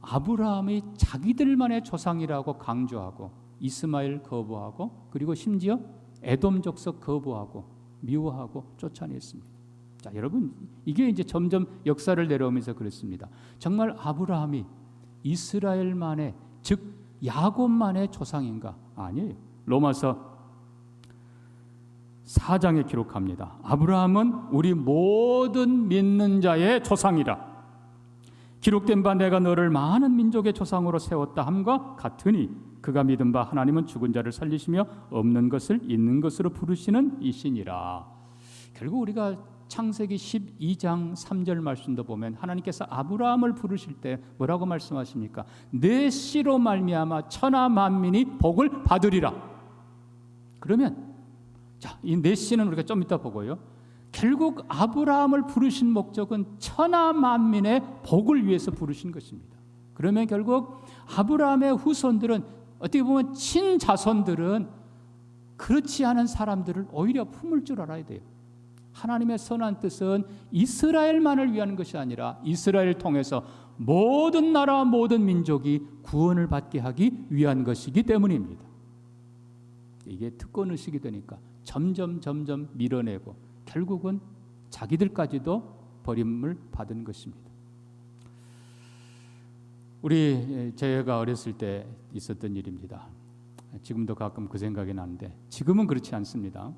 아브라함이 자기들만의 조상이라고 강조하고 이스마엘 거부하고 그리고 심지어 에돔 족속 거부하고 미워하고 쫓아냈습니다. 자, 여러분 이게 이제 점점 역사를 내려오면서 그렇습니다. 정말 아브라함이 이스라엘만의 즉 야곱만의 조상인가? 아니에요. 로마서 4장에 기록합니다. 아브라함은 우리 모든 믿는 자의 조상이라. 기록된 바 내가 너를 많은 민족의 조상으로 세웠다 함과 같으니 그가 믿은 바 하나님은 죽은 자를 살리시며 없는 것을 있는 것으로 부르시는 이시니라. 결국 우리가 창세기 12장 3절 말씀도 보면 하나님께서 아브라함을 부르실 때 뭐라고 말씀하십니까? 내 씨로 말미암아 천하 만민이 복을 받으리라. 그러면 자, 이 내 씨는 우리가 좀 이따 보고요. 결국 아브라함을 부르신 목적은 천하 만민의 복을 위해서 부르신 것입니다. 그러면 결국 아브라함의 후손들은 어떻게 보면 친자손들은 그렇지 않은 사람들을 오히려 품을 줄 알아야 돼요. 하나님의 선한 뜻은 이스라엘만을 위한 것이 아니라 이스라엘을 통해서 모든 나라와 모든 민족이 구원을 받게 하기 위한 것이기 때문입니다. 이게 특권의식이 되니까 점점 밀어내고 결국은 자기들까지도 버림을 받은 것입니다. 제가 어렸을 때 있었던 일입니다. 지금도 가끔 그 생각이 나는데 지금은 그렇지 않습니다.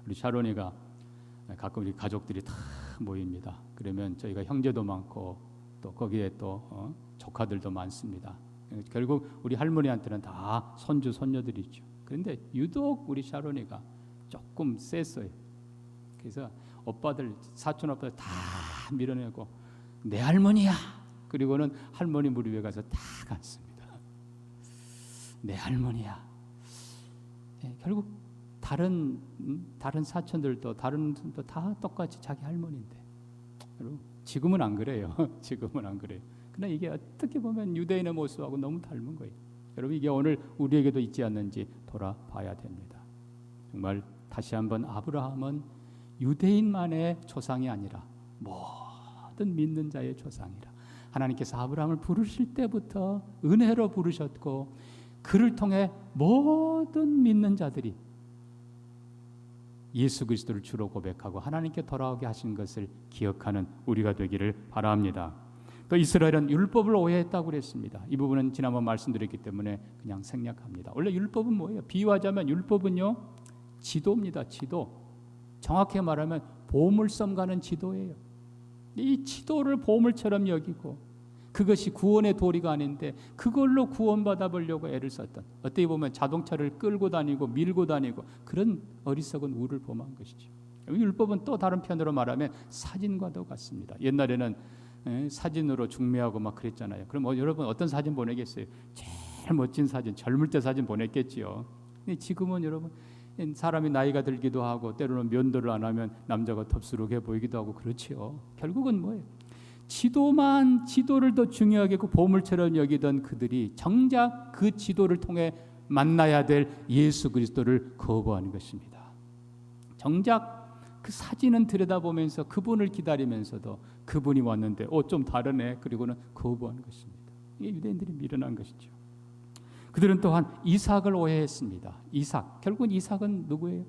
우리 샤론이가 가끔 우리 가족들이 다 모입니다. 그러면 저희가 형제도 많고 또 거기에 또 조카들도 많습니다. 결국 우리 할머니한테는 다 손주 손녀들이죠. 그런데 유독 우리 샤론이가 조금 셌어요. 그래서 오빠들 사촌 오빠들 다 밀어내고 내 할머니야. 그리고는 할머니 무리 위에 가서 다 갔습니다. 내 할머니야. 결국 다른 사촌들도 다른 분도 다 똑같이 자기 할머니인데 여러분 지금은 안 그래요. 지금은 안 그래요. 그러나 이게 어떻게 보면 유대인의 모습하고 너무 닮은 거예요. 여러분 이게 오늘 우리에게도 있지 않는지 돌아봐야 됩니다. 정말 다시 한번 아브라함은 유대인만의 조상이 아니라 모든 믿는 자의 조상이라. 하나님께서 아브라함을 부르실 때부터 은혜로 부르셨고 그를 통해 모든 믿는 자들이 예수 그리스도를 주로 고백하고 하나님께 돌아오게 하신 것을 기억하는 우리가 되기를 바랍니다. 또 이스라엘은 율법을 오해했다고 그랬습니다. 이 부분은 지난번 말씀드렸기 때문에 그냥 생략합니다. 원래 율법은 뭐예요? 비유하자면 율법은요 지도입니다. 지도. 정확히 말하면 보물섬 가는 지도예요. 이 지도를 보물처럼 여기고 그것이 구원의 도리가 아닌데 그걸로 구원받아 보려고 애를 썼던, 어떻게 보면 자동차를 끌고 다니고 밀고 다니고 그런 어리석은 우를 범한 것이죠. 율법은 또 다른 편으로 말하면 사진과도 같습니다. 옛날에는 사진으로 중매하고 막 그랬잖아요. 그럼 여러분 어떤 사진 보내겠어요? 제일 멋진 사진, 젊을 때 사진 보냈겠지요. 근데 지금은 여러분 사람이 나이가 들기도 하고 때로는 면도를 안 하면 남자가 덥수룩해 보이기도 하고 그렇지요. 결국은 뭐예요? 지도를 더 중요하게 그 보물처럼 여기던 그들이 정작 그 지도를 통해 만나야 될 예수 그리스도를 거부하는 것입니다. 정작 그 사진은 들여다보면서 그분을 기다리면서도 그분이 왔는데 좀 다르네. 그리고는 거부하는 것입니다. 이게 유대인들이 미련한 것이죠. 그들은 또한 이삭을 오해했습니다. 이삭, 결국은 이삭은 누구예요?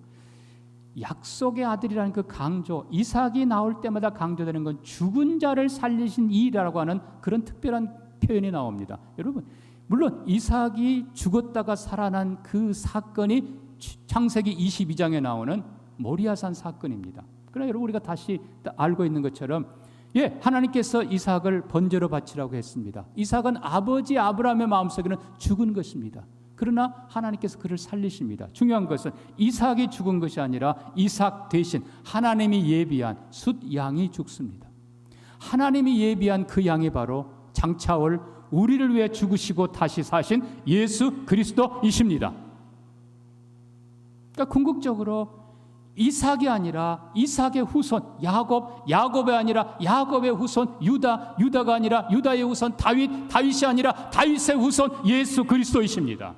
약속의 아들이라는 그 강조, 이삭이 나올 때마다 강조되는 건 죽은 자를 살리신 이라고 하는 그런 특별한 표현이 나옵니다. 여러분, 물론 이삭이 죽었다가 살아난 그 사건이 창세기 22장에 나오는 모리아산 사건입니다. 그러나 여러분 우리가 다시 알고 있는 것처럼 하나님께서 이삭을 번제로 바치라고 했습니다. 이삭은 아버지 아브라함의 마음속에는 죽은 것입니다. 그러나 하나님께서 그를 살리십니다. 중요한 것은 이삭이 죽은 것이 아니라 이삭 대신 하나님이 예비한 숫 양이 죽습니다. 하나님이 예비한 그 양이 바로 장차올 우리를 위해 죽으시고 다시 사신 예수 그리스도이십니다. 그러니까 궁극적으로 이삭이 아니라 이삭의 후손 야곱이 아니라 야곱의 후손 유다가 아니라 유다의 후손 다윗이 아니라 다윗의 후손 예수 그리스도이십니다.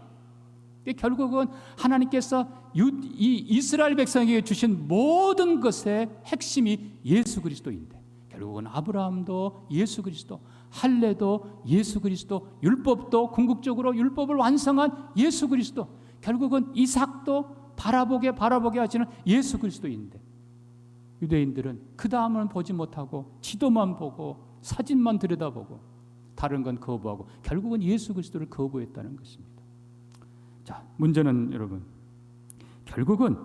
결국은 하나님께서 이 이스라엘 백성에게 주신 모든 것의 핵심이 예수 그리스도인데, 결국은 아브라함도 예수 그리스도, 할례도 예수 그리스도, 율법도 궁극적으로 율법을 완성한 예수 그리스도, 결국은 이삭도 바라보게 하시는 예수 그리스도인데, 유대인들은 그 다음은 보지 못하고 지도만 보고 사진만 들여다보고 다른 건 거부하고 결국은 예수 그리스도를 거부했다는 것입니다. 자, 문제는 여러분, 결국은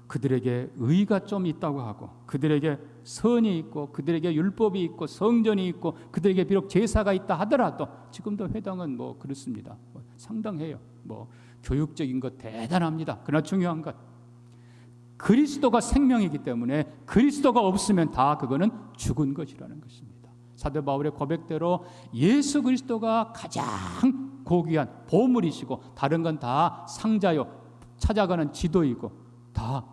그들에게 의가 좀 있다고 하고 그들에게 선이 있고 그들에게 율법이 있고 성전이 있고 그들에게 비록 제사가 있다 하더라도, 지금도 회당은 뭐 그렇습니다. 상당해요. 교육적인 것 대단합니다. 그러나 중요한 것, 그리스도가 생명이기 때문에 그리스도가 없으면 다 그거는 죽은 것이라는 것입니다. 사도 바울의 고백대로 예수 그리스도가 가장 고귀한 보물이시고 다른 건 다 상자요, 찾아가는 지도이고 다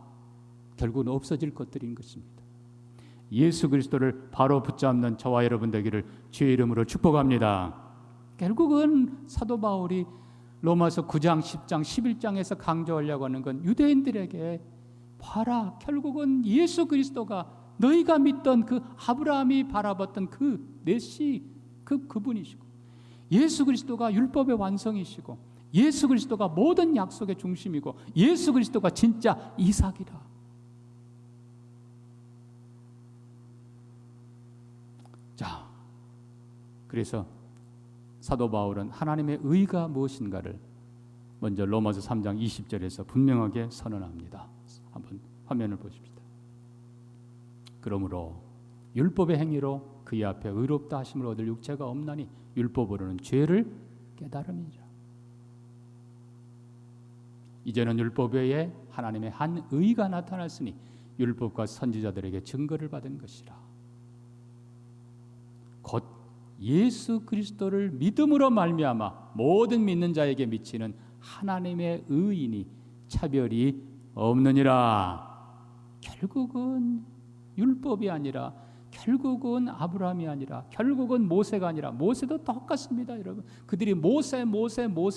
결국은 없어질 것들인 것입니다. 예수 그리스도를 바로 붙잡는 저와 여러분 되기를 주의 이름으로 축복합니다. 결국은 사도 바울이 로마서 9장, 10장, 11장에서 강조하려고 하는 건 유대인들에게 봐라, 결국은 예수 그리스도가 너희가 믿던 그 아브라함이 바라봤던 그 메시, 그분이시고 예수 그리스도가 율법의 완성이시고 예수 그리스도가 모든 약속의 중심이고 예수 그리스도가 진짜 이삭이라. 자, 그래서 사도 바울은 하나님의 의가 무엇인가를 먼저 로마서 3장 20절에서 분명하게 선언합니다. 한번 화면을 보십시다. 그러므로 율법의 행위로 그의 앞에 의롭다 하심을 얻을 육체가 없나니 율법으로는 죄를 깨달음이니라. 이제는 율법 외에 하나님의 한 의가 나타났으니 율법과 선지자들에게 증거를 받은 것이라. 곧 예수 그리스도를 믿음으로 말미암아 모든 믿는 자에게 미치는 하나님의 의인이 차별이 없느니라. 결국은 율법이 아니라, 결국은 아브라함이 아니라, 결국은 모세가 아니라, 모세도 똑같습니다, 여러분. 그들이 모세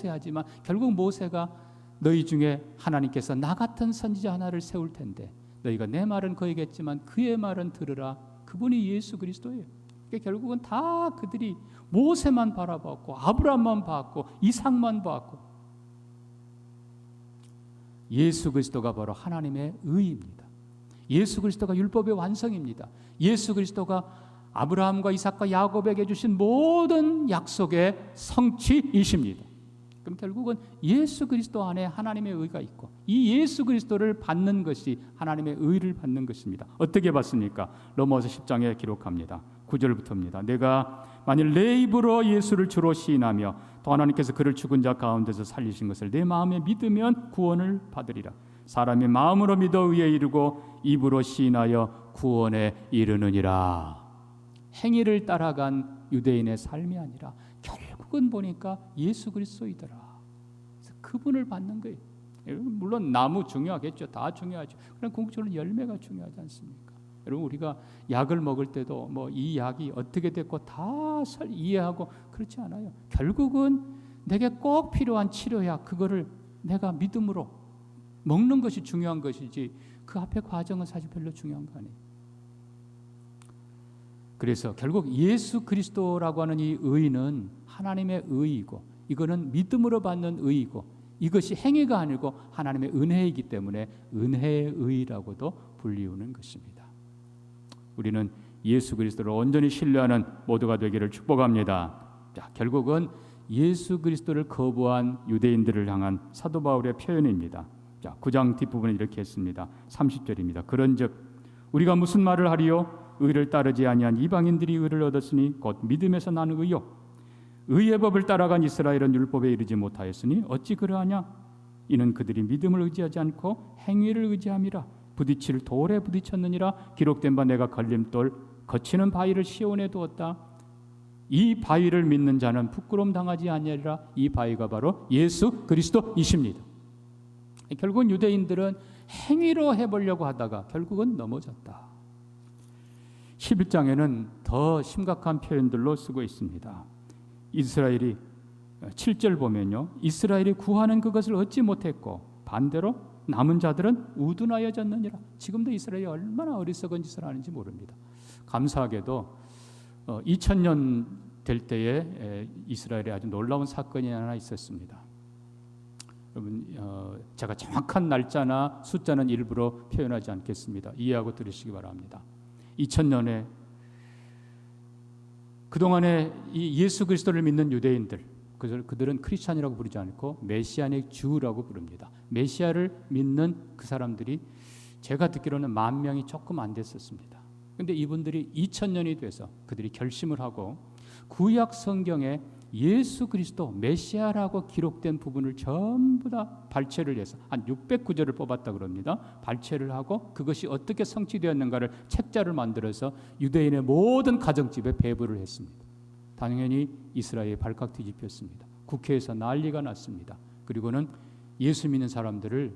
하지만 결국 모세가 너희 중에 하나님께서 나 같은 선지자 하나를 세울 텐데 너희가 내 말은 거이겠지만 그의 말은 들으라. 그분이 예수 그리스도예요. 그러니까 결국은 다 그들이 모세만 바라봤고 아브라함만 봤고 이삭만 봤고, 예수 그리스도가 바로 하나님의 의입니다. 예수 그리스도가 율법의 완성입니다. 예수 그리스도가 아브라함과 이삭과 야곱에게 주신 모든 약속의 성취이십니다. 그럼 결국은 예수 그리스도 안에 하나님의 의가 있고 이 예수 그리스도를 받는 것이 하나님의 의를 받는 것입니다. 어떻게 받습니까? 로마서 10장에 기록합니다. 9절부터입니다. 내가 만일 내 입으로 예수를 주로 시인하며 또 하나님께서 그를 죽은 자 가운데서 살리신 것을 내 마음에 믿으면 구원을 받으리라. 사람이 마음으로 믿어 의에 이르고 입으로 시인하여 구원에 이르느니라. 행위를 따라간 유대인의 삶이 아니라 결국은 보니까 예수 그리스도이더라. 그래서 그분을 받는 거예요. 물론 나무 중요하겠죠. 다 중요하죠. 그럼 궁극적으로 열매가 중요하지 않습니까? 여러분, 우리가 약을 먹을 때도 뭐 이 약이 어떻게 됐고 다 이해하고 그렇지 않아요. 결국은 내게 꼭 필요한 치료약, 그거를 내가 믿음으로 먹는 것이 중요한 것이지 그 앞에 과정은 사실 별로 중요한 거 아니에요. 그래서 결국 예수 그리스도라고 하는 이 의는 하나님의 의이고 이거는 믿음으로 받는 의이고 이것이 행위가 아니고 하나님의 은혜이기 때문에 은혜의 의라고도 불리우는 것입니다. 우리는 예수 그리스도를 온전히 신뢰하는 모두가 되기를 축복합니다. 자, 결국은 예수 그리스도를 거부한 유대인들을 향한 사도 바울의 표현입니다. 자, 9장 뒷부분에 이렇게 했습니다. 30절입니다. 그런즉 우리가 무슨 말을 하리요? 의를 따르지 아니한 이방인들이 의를 얻었으니 곧 믿음에서 나는 의요. 의의 법을 따라간 이스라엘은 율법에 이르지 못하였으니 어찌 그러하냐? 이는 그들이 믿음을 의지하지 않고 행위를 의지함이라. 부딪힐 돌에 부딪혔느니라. 기록된 바 내가 걸림돌 거치는 바위를 시온에 두었다. 이 바위를 믿는 자는 부끄러움 당하지 아니하리라. 이 바위가 바로 예수 그리스도이십니다. 결국은 유대인들은 행위로 해보려고 하다가 결국은 넘어졌다. 11장에는 더 심각한 표현들로 쓰고 있습니다. 이스라엘이 7절 보면요, 이스라엘이 구하는 그것을 얻지 못했고 반대로 남은 자들은 우둔하여졌느니라. 지금도 이스라엘이 얼마나 어리석은 짓을 하는지 모릅니다. 감사하게도 2000년 될 때에 이스라엘에 아주 놀라운 사건이 하나 있었습니다. 여러분, 제가 정확한 날짜나 숫자는 일부러 표현하지 않겠습니다. 이해하고 들으시기 바랍니다. 2000년에 그동안에 이 예수 그리스도를 믿는 유대인들, 그들은 크리스찬이라고 부르지 않고 메시아닉 주라고 부릅니다. 메시아를 믿는 그 사람들이 제가 듣기로는 10,000명이 조금 안 됐었습니다. 그런데 이분들이 2000년이 돼서 그들이 결심을 하고 구약 성경에 예수 그리스도 메시아라고 기록된 부분을 전부 다 발췌를 해서 한 609절을 뽑았다 그럽니다. 발췌를 하고 그것이 어떻게 성취되었는가를 책자를 만들어서 유대인의 모든 가정집에 배부를 했습니다. 당연히 이스라엘이 발칵 뒤집혔습니다. 국회에서 난리가 났습니다. 그리고는 예수 믿는 사람들을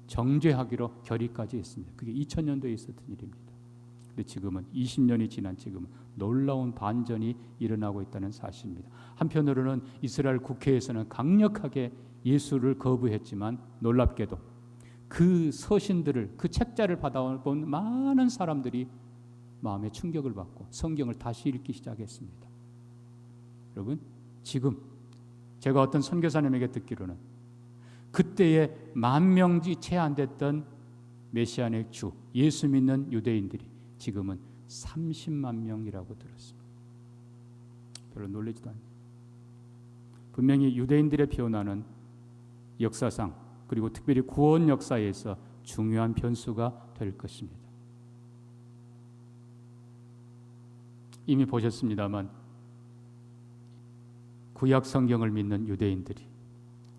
정죄하기로 결의까지 했습니다. 그게 2000년도에 있었던 일입니다. 근데 지금은 20년이 지난 지금은 놀라운 반전이 일어나고 있다는 사실입니다. 한편으로는 이스라엘 국회에서는 강력하게 예수를 거부했지만 놀랍게도 그 서신들을, 그 책자를 받아본 많은 사람들이 마음에 충격을 받고 성경을 다시 읽기 시작했습니다. 여러분, 지금 제가 어떤 선교사님에게 듣기로는 그때의 10,000명이 채 안 됐던 메시아닉 주, 예수 믿는 유대인들이 지금은 30만 명이라고 들었습니다. 별로 놀라지도 않네요. 분명히 유대인들의 변화는 역사상 그리고 특별히 구원 역사에서 중요한 변수가 될 것입니다. 이미 보셨습니다만 구약 성경을 믿는 유대인들이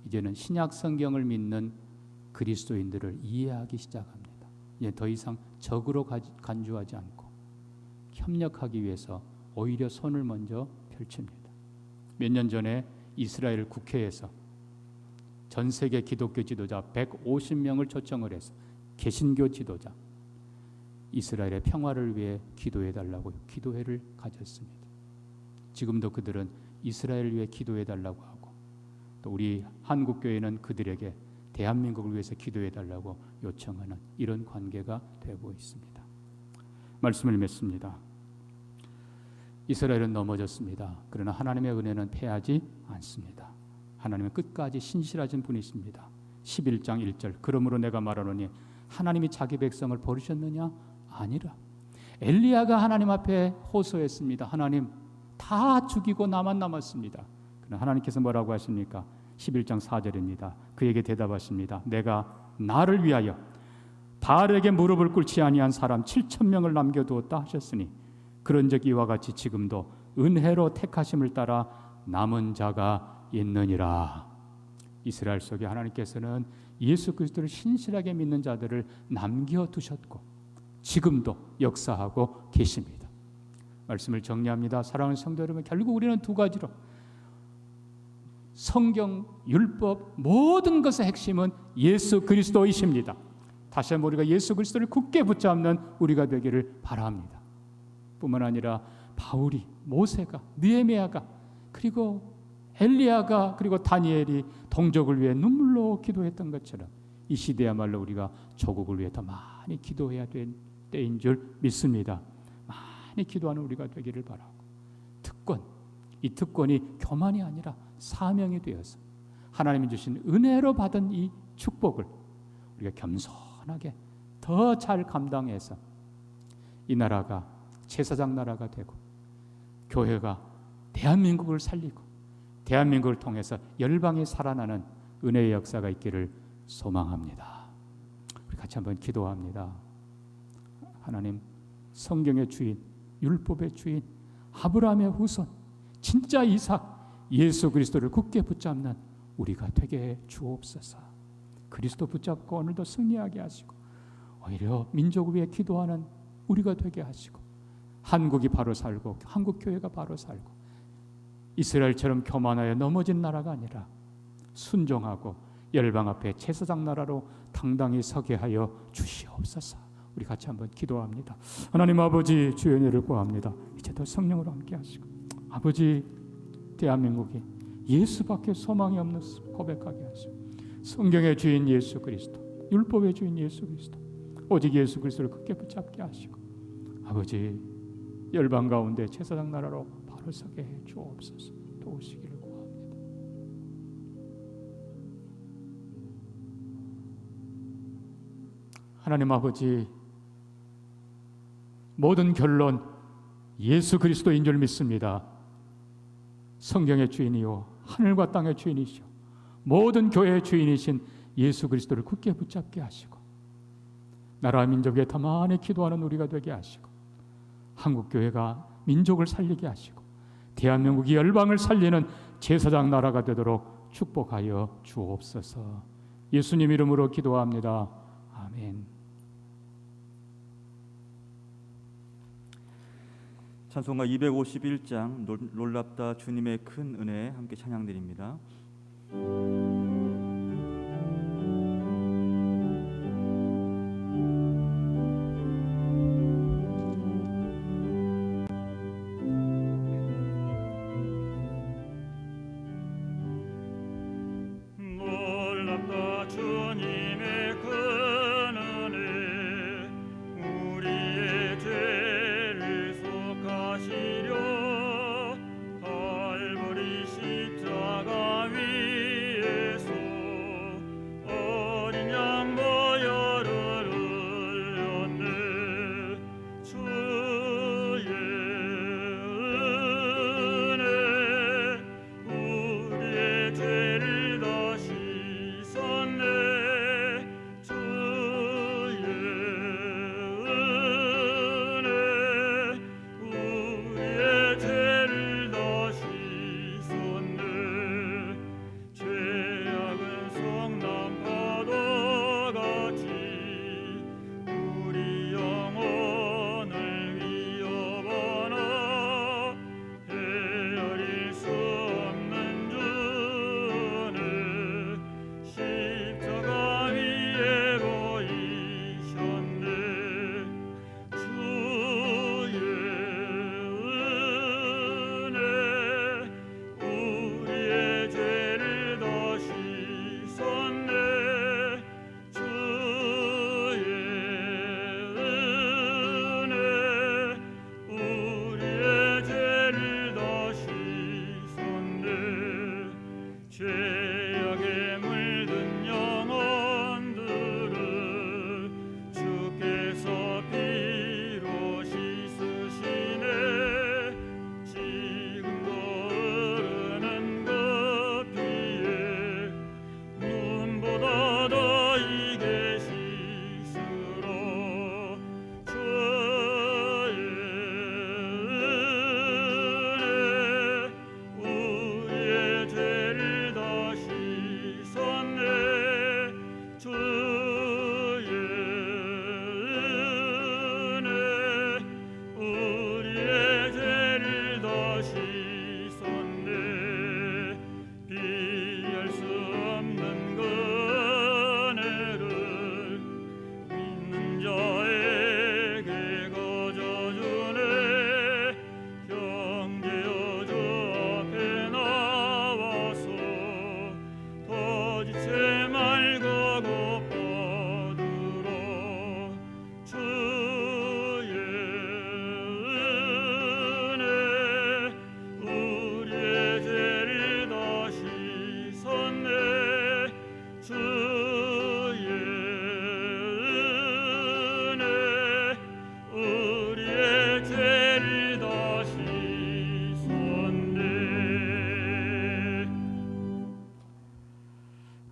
이제는 신약 성경을 믿는 그리스도인들을 이해하기 시작합니다. 이제 더 이상 적으로 간주하지 않고 협력하기 위해서 오히려 손을 먼저 펼칩니다. 몇 년 전에 이스라엘 국회에서 전 세계 기독교 지도자 150명을 초청을 해서 개신교 지도자 이스라엘의 평화를 위해 기도해 달라고 기도회를 가졌습니다. 지금도 그들은 이스라엘을 위해 기도해 달라고 하고 또 우리 한국교회는 그들에게 대한민국을 위해서 기도해 달라고 요청하는 이런 관계가 되고 있습니다. 말씀을 맺습니다. 이스라엘은 넘어졌습니다. 그러나 하나님의 은혜는 패하지 않습니다. 하나님은 끝까지 신실하신 분이십니다. 11장 1절 그러므로 내가 말하노니 하나님이 자기 백성을 버리셨느냐? 아니라 엘리야가 하나님 앞에 호소했습니다. 하나님 다 죽이고 나만 남았습니다. 그러나 하나님께서 뭐라고 하십니까? 11장 4절입니다. 그에게 대답하십니다. 내가 나를 위하여 바알에게 무릎을 꿇지 아니한 사람 7,000명을 남겨두었다 하셨으니 그런즉 이와 같이 지금도 은혜로 택하심을 따라 남은 자가 있느니라. 이스라엘 속에 하나님께서는 예수 그리스도를 신실하게 믿는 자들을 남겨두셨고 지금도 역사하고 계십니다. 말씀을 정리합니다. 사랑하는 성도 여러분, 결국 우리는 두 가지로 성경, 율법 모든 것의 핵심은 예수 그리스도이십니다. 다시 한번 우리가 예수 그리스도를 굳게 붙잡는 우리가 되기를 바랍니다. 뿐만 아니라 바울이, 모세가, 느헤미야가 그리고 엘리야가 그리고 다니엘이 동족을 위해 눈물로 기도했던 것처럼 이 시대야말로 우리가 조국을 위해 더 많이 기도해야 될 때인 줄 믿습니다. 많이 기도하는 우리가 되기를 바라고 특권, 이 특권이 교만이 아니라 사명이 되어서 하나님이 주신 은혜로 받은 이 축복을 우리가 겸손하게 더 잘 감당해서 이 나라가 제사장 나라가 되고 교회가 대한민국을 살리고 대한민국을 통해서 열방이 살아나는 은혜의 역사가 있기를 소망합니다. 우리 같이 한번 기도합니다. 하나님, 성경의 주인, 율법의 주인, 아브라함의 후손, 진짜 이삭, 예수 그리스도를 굳게 붙잡는 우리가 되게 해 주옵소서. 그리스도 붙잡고 오늘도 승리하게 하시고 오히려 민족을 위해 기도하는 우리가 되게 하시고 한국이 바로 살고 한국 교회가 바로 살고 이스라엘처럼 교만하여 넘어진 나라가 아니라 순종하고 열방 앞에 제사장 나라로 당당히 서게 하여 주시옵소서. 우리 같이 한번 기도합니다. 하나님 아버지, 주의 은혜를 구합니다. 이제도 성령으로 함께 하시고 아버지, 대한민국이 예수밖에 소망이 없는 고백하게 하시고 성경의 주인 예수 그리스도, 율법의 주인 예수 그리스도, 오직 예수 그리스도를 굳게 붙잡게 하시고 아버지, 열방 가운데 제사장 나라로 바로 서게 해 주옵소서. 도우시기를 구합니다. 하나님 아버지, 모든 결론 예수 그리스도인 줄 믿습니다. 성경의 주인이요 하늘과 땅의 주인이시오 모든 교회의 주인이신 예수 그리스도를 굳게 붙잡게 하시고 나라와 민족에 더 많이 기도하는 우리가 되게 하시고 한국교회가 민족을 살리게 하시고 대한민국이 열방을 살리는 제사장 나라가 되도록 축복하여 주옵소서. 예수님 이름으로 기도합니다. 아멘. 찬송가 251장 놀랍다 주님의 큰 은혜 함께 찬양드립니다. 십자가 위에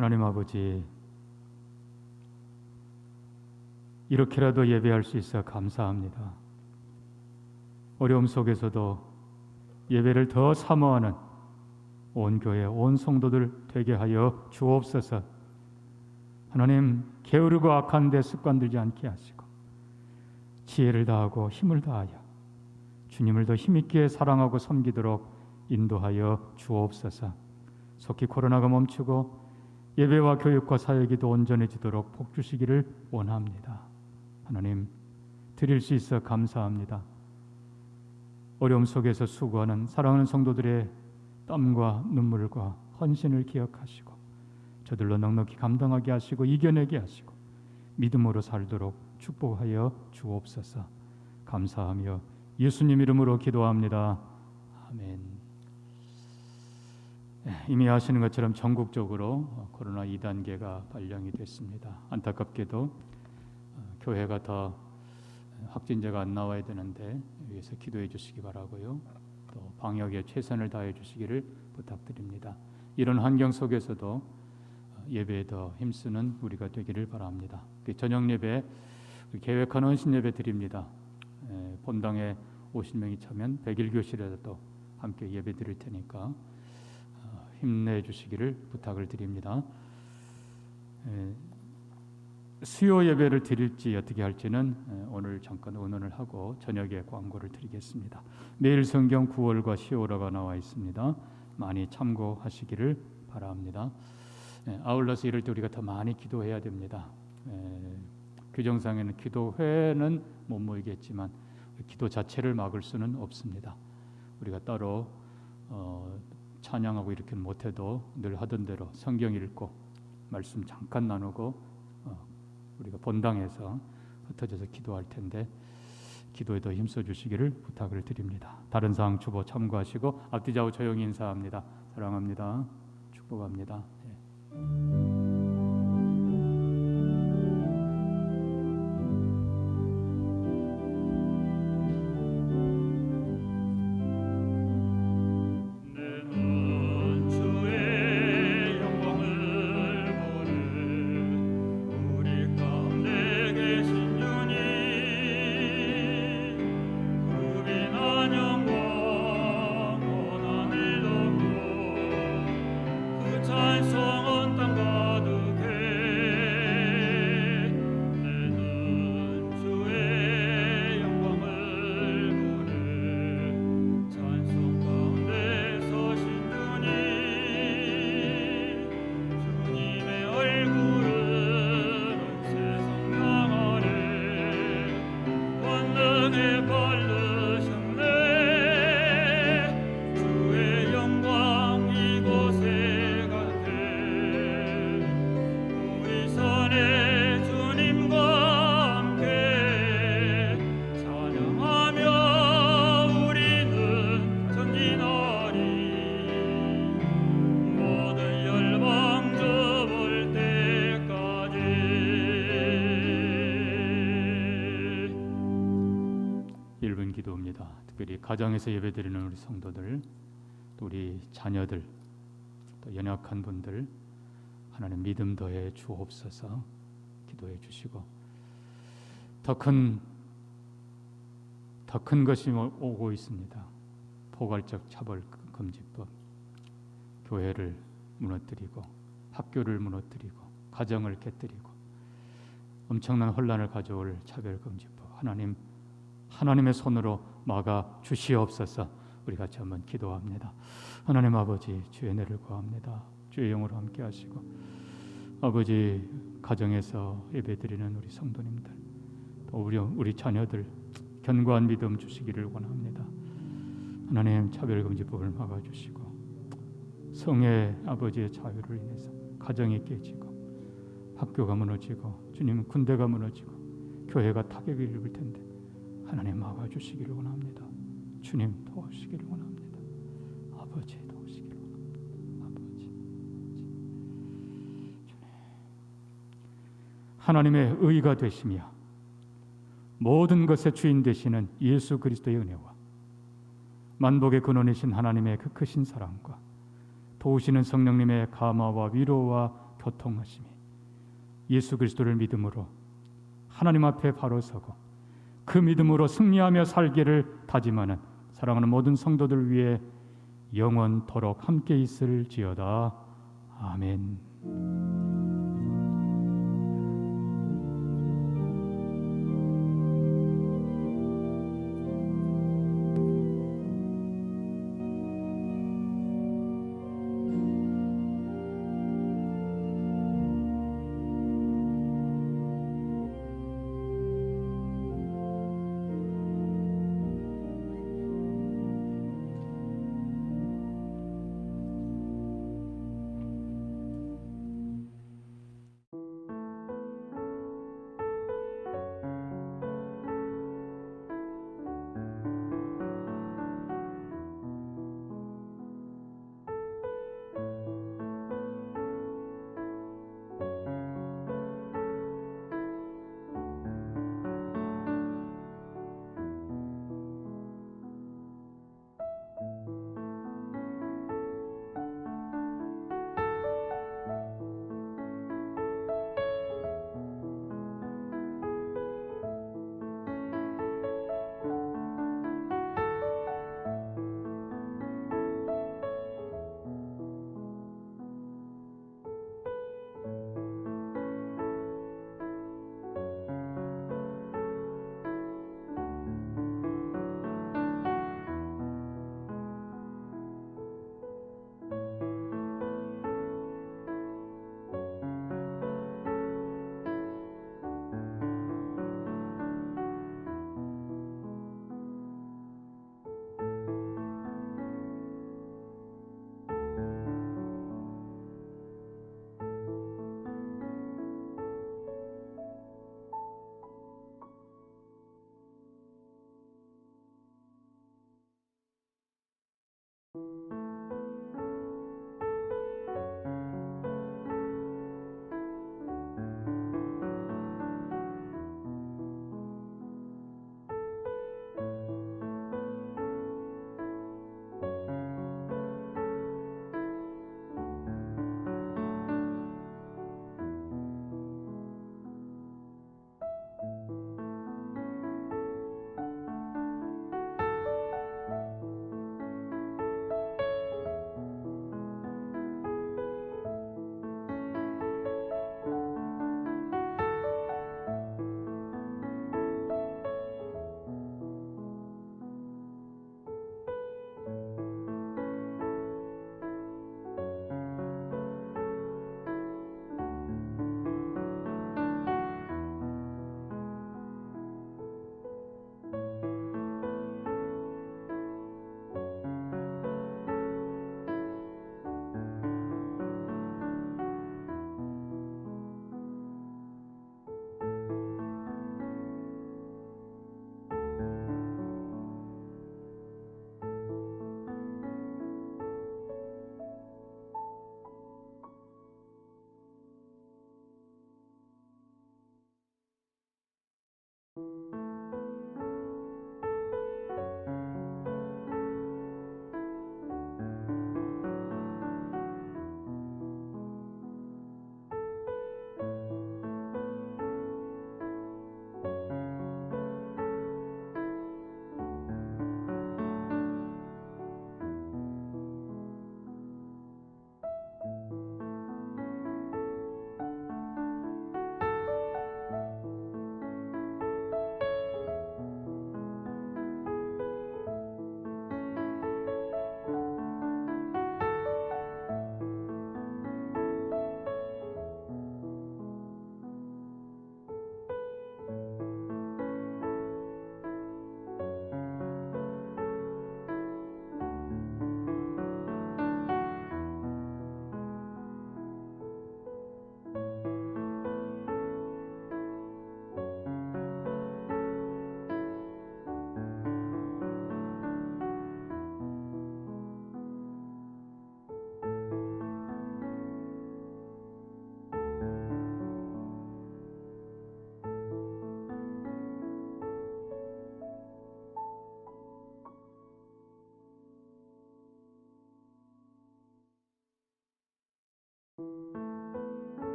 하나님 아버지, 이렇게라도 예배할 수 있어 감사합니다. 어려움 속에서도 예배를 더 사모하는 온 교회, 온 성도들 되게 하여 주옵소서. 하나님, 게으르고 악한 데 습관 들지 않게 하시고 지혜를 다하고 힘을 다하여 주님을 더 힘있게 사랑하고 섬기도록 인도하여 주옵소서. 속히 코로나가 멈추고 예배와 교육과 사역이 더 온전해지도록 복 주시기를 원합니다. 하나님, 드릴 수 있어 감사합니다. 어려움 속에서 수고하는 사랑하는 성도들의 땀과 눈물과 헌신을 기억하시고 저들로 넉넉히 감당하게 하시고 이겨내게 하시고 믿음으로 살도록 축복하여 주옵소서. 감사하며 예수님 이름으로 기도합니다. 아멘. 이미 아시는 것처럼 전국적으로 코로나 2단계가 발령이 됐습니다. 안타깝게도 교회가 더 확진자가 안 나와야 되는데 위해서 기도해 주시기 바라고요. 또 방역에 최선을 다해 주시기를 부탁드립니다. 이런 환경 속에서도 예배에 더 힘쓰는 우리가 되기를 바랍니다. 저녁 예배 계획한 헌신 예배 드립니다. 본당에 오신 명이 차면 100일 교실에도 함께 예배 드릴 테니까 힘내 주시기를 부탁을 드립니다. 수요 예배를 드릴지 어떻게 할지는 오늘 잠깐 의논을 하고 저녁에 광고를 드리겠습니다. 매일 성경 9월과 10월호가 나와 있습니다. 많이 참고하시기를 바랍니다. 아울러서 이럴 때 우리가 더 많이 기도해야 됩니다. 규정상에는 기도회는 못 모이겠지만 기도 자체를 막을 수는 없습니다. 우리가 따로 찬양하고 이렇게는 못해도 늘 하던 대로 성경 읽고 말씀 잠깐 나누고 우리가 본당에서 흩어져서 기도할 텐데 기도에 더 힘써 주시기를 부탁을 드립니다. 다른 사항 주보 참고하시고 앞뒤 좌우 조용히 인사합니다. 사랑합니다. 축복합니다. 가정에서 예배드리는 우리 성도들, 또 우리 자녀들, 또 연약한 분들 하나님 믿음 더해 주옵소서. 기도해 주시고 더 큰 것이 오고 있습니다. 포괄적 차별 금지법, 교회를 무너뜨리고 학교를 무너뜨리고 가정을 깨뜨리고 엄청난 혼란을 가져올 차별 금지법, 하나님의 손으로 막아 주시옵소서. 우리 같이 한번 기도합니다. 하나님 아버지, 주의 은혜를 구합니다. 주의 영으로 함께 하시고 아버지, 가정에서 예배드리는 우리 성도님들, 또 우리 자녀들 견고한 믿음 주시기를 원합니다. 하나님, 차별금지법을 막아주시고 성의 아버지의 자유를 인해서 가정이 깨지고 학교가 무너지고 주님 군대가 무너지고 교회가 타격을 입을 텐데 하나님 막아주시기를 원합니다. 주님 도우시기를 원합니다. 아버지 도우시기를 원합니다. 아버지. 주님. 하나님의 의가 되시며 모든 것의 주인 되시는 예수 그리스도의 은혜와 만복의 근원이신 하나님의 그 크신 사랑과 도우시는 성령님의 감화와 위로와 교통하심이 예수 그리스도를 믿음으로 하나님 앞에 바로 서고 그 믿음으로 승리하며 살기를 다짐하는 사랑하는 모든 성도들 위해 영원토록 함께 있을지어다. 아멘.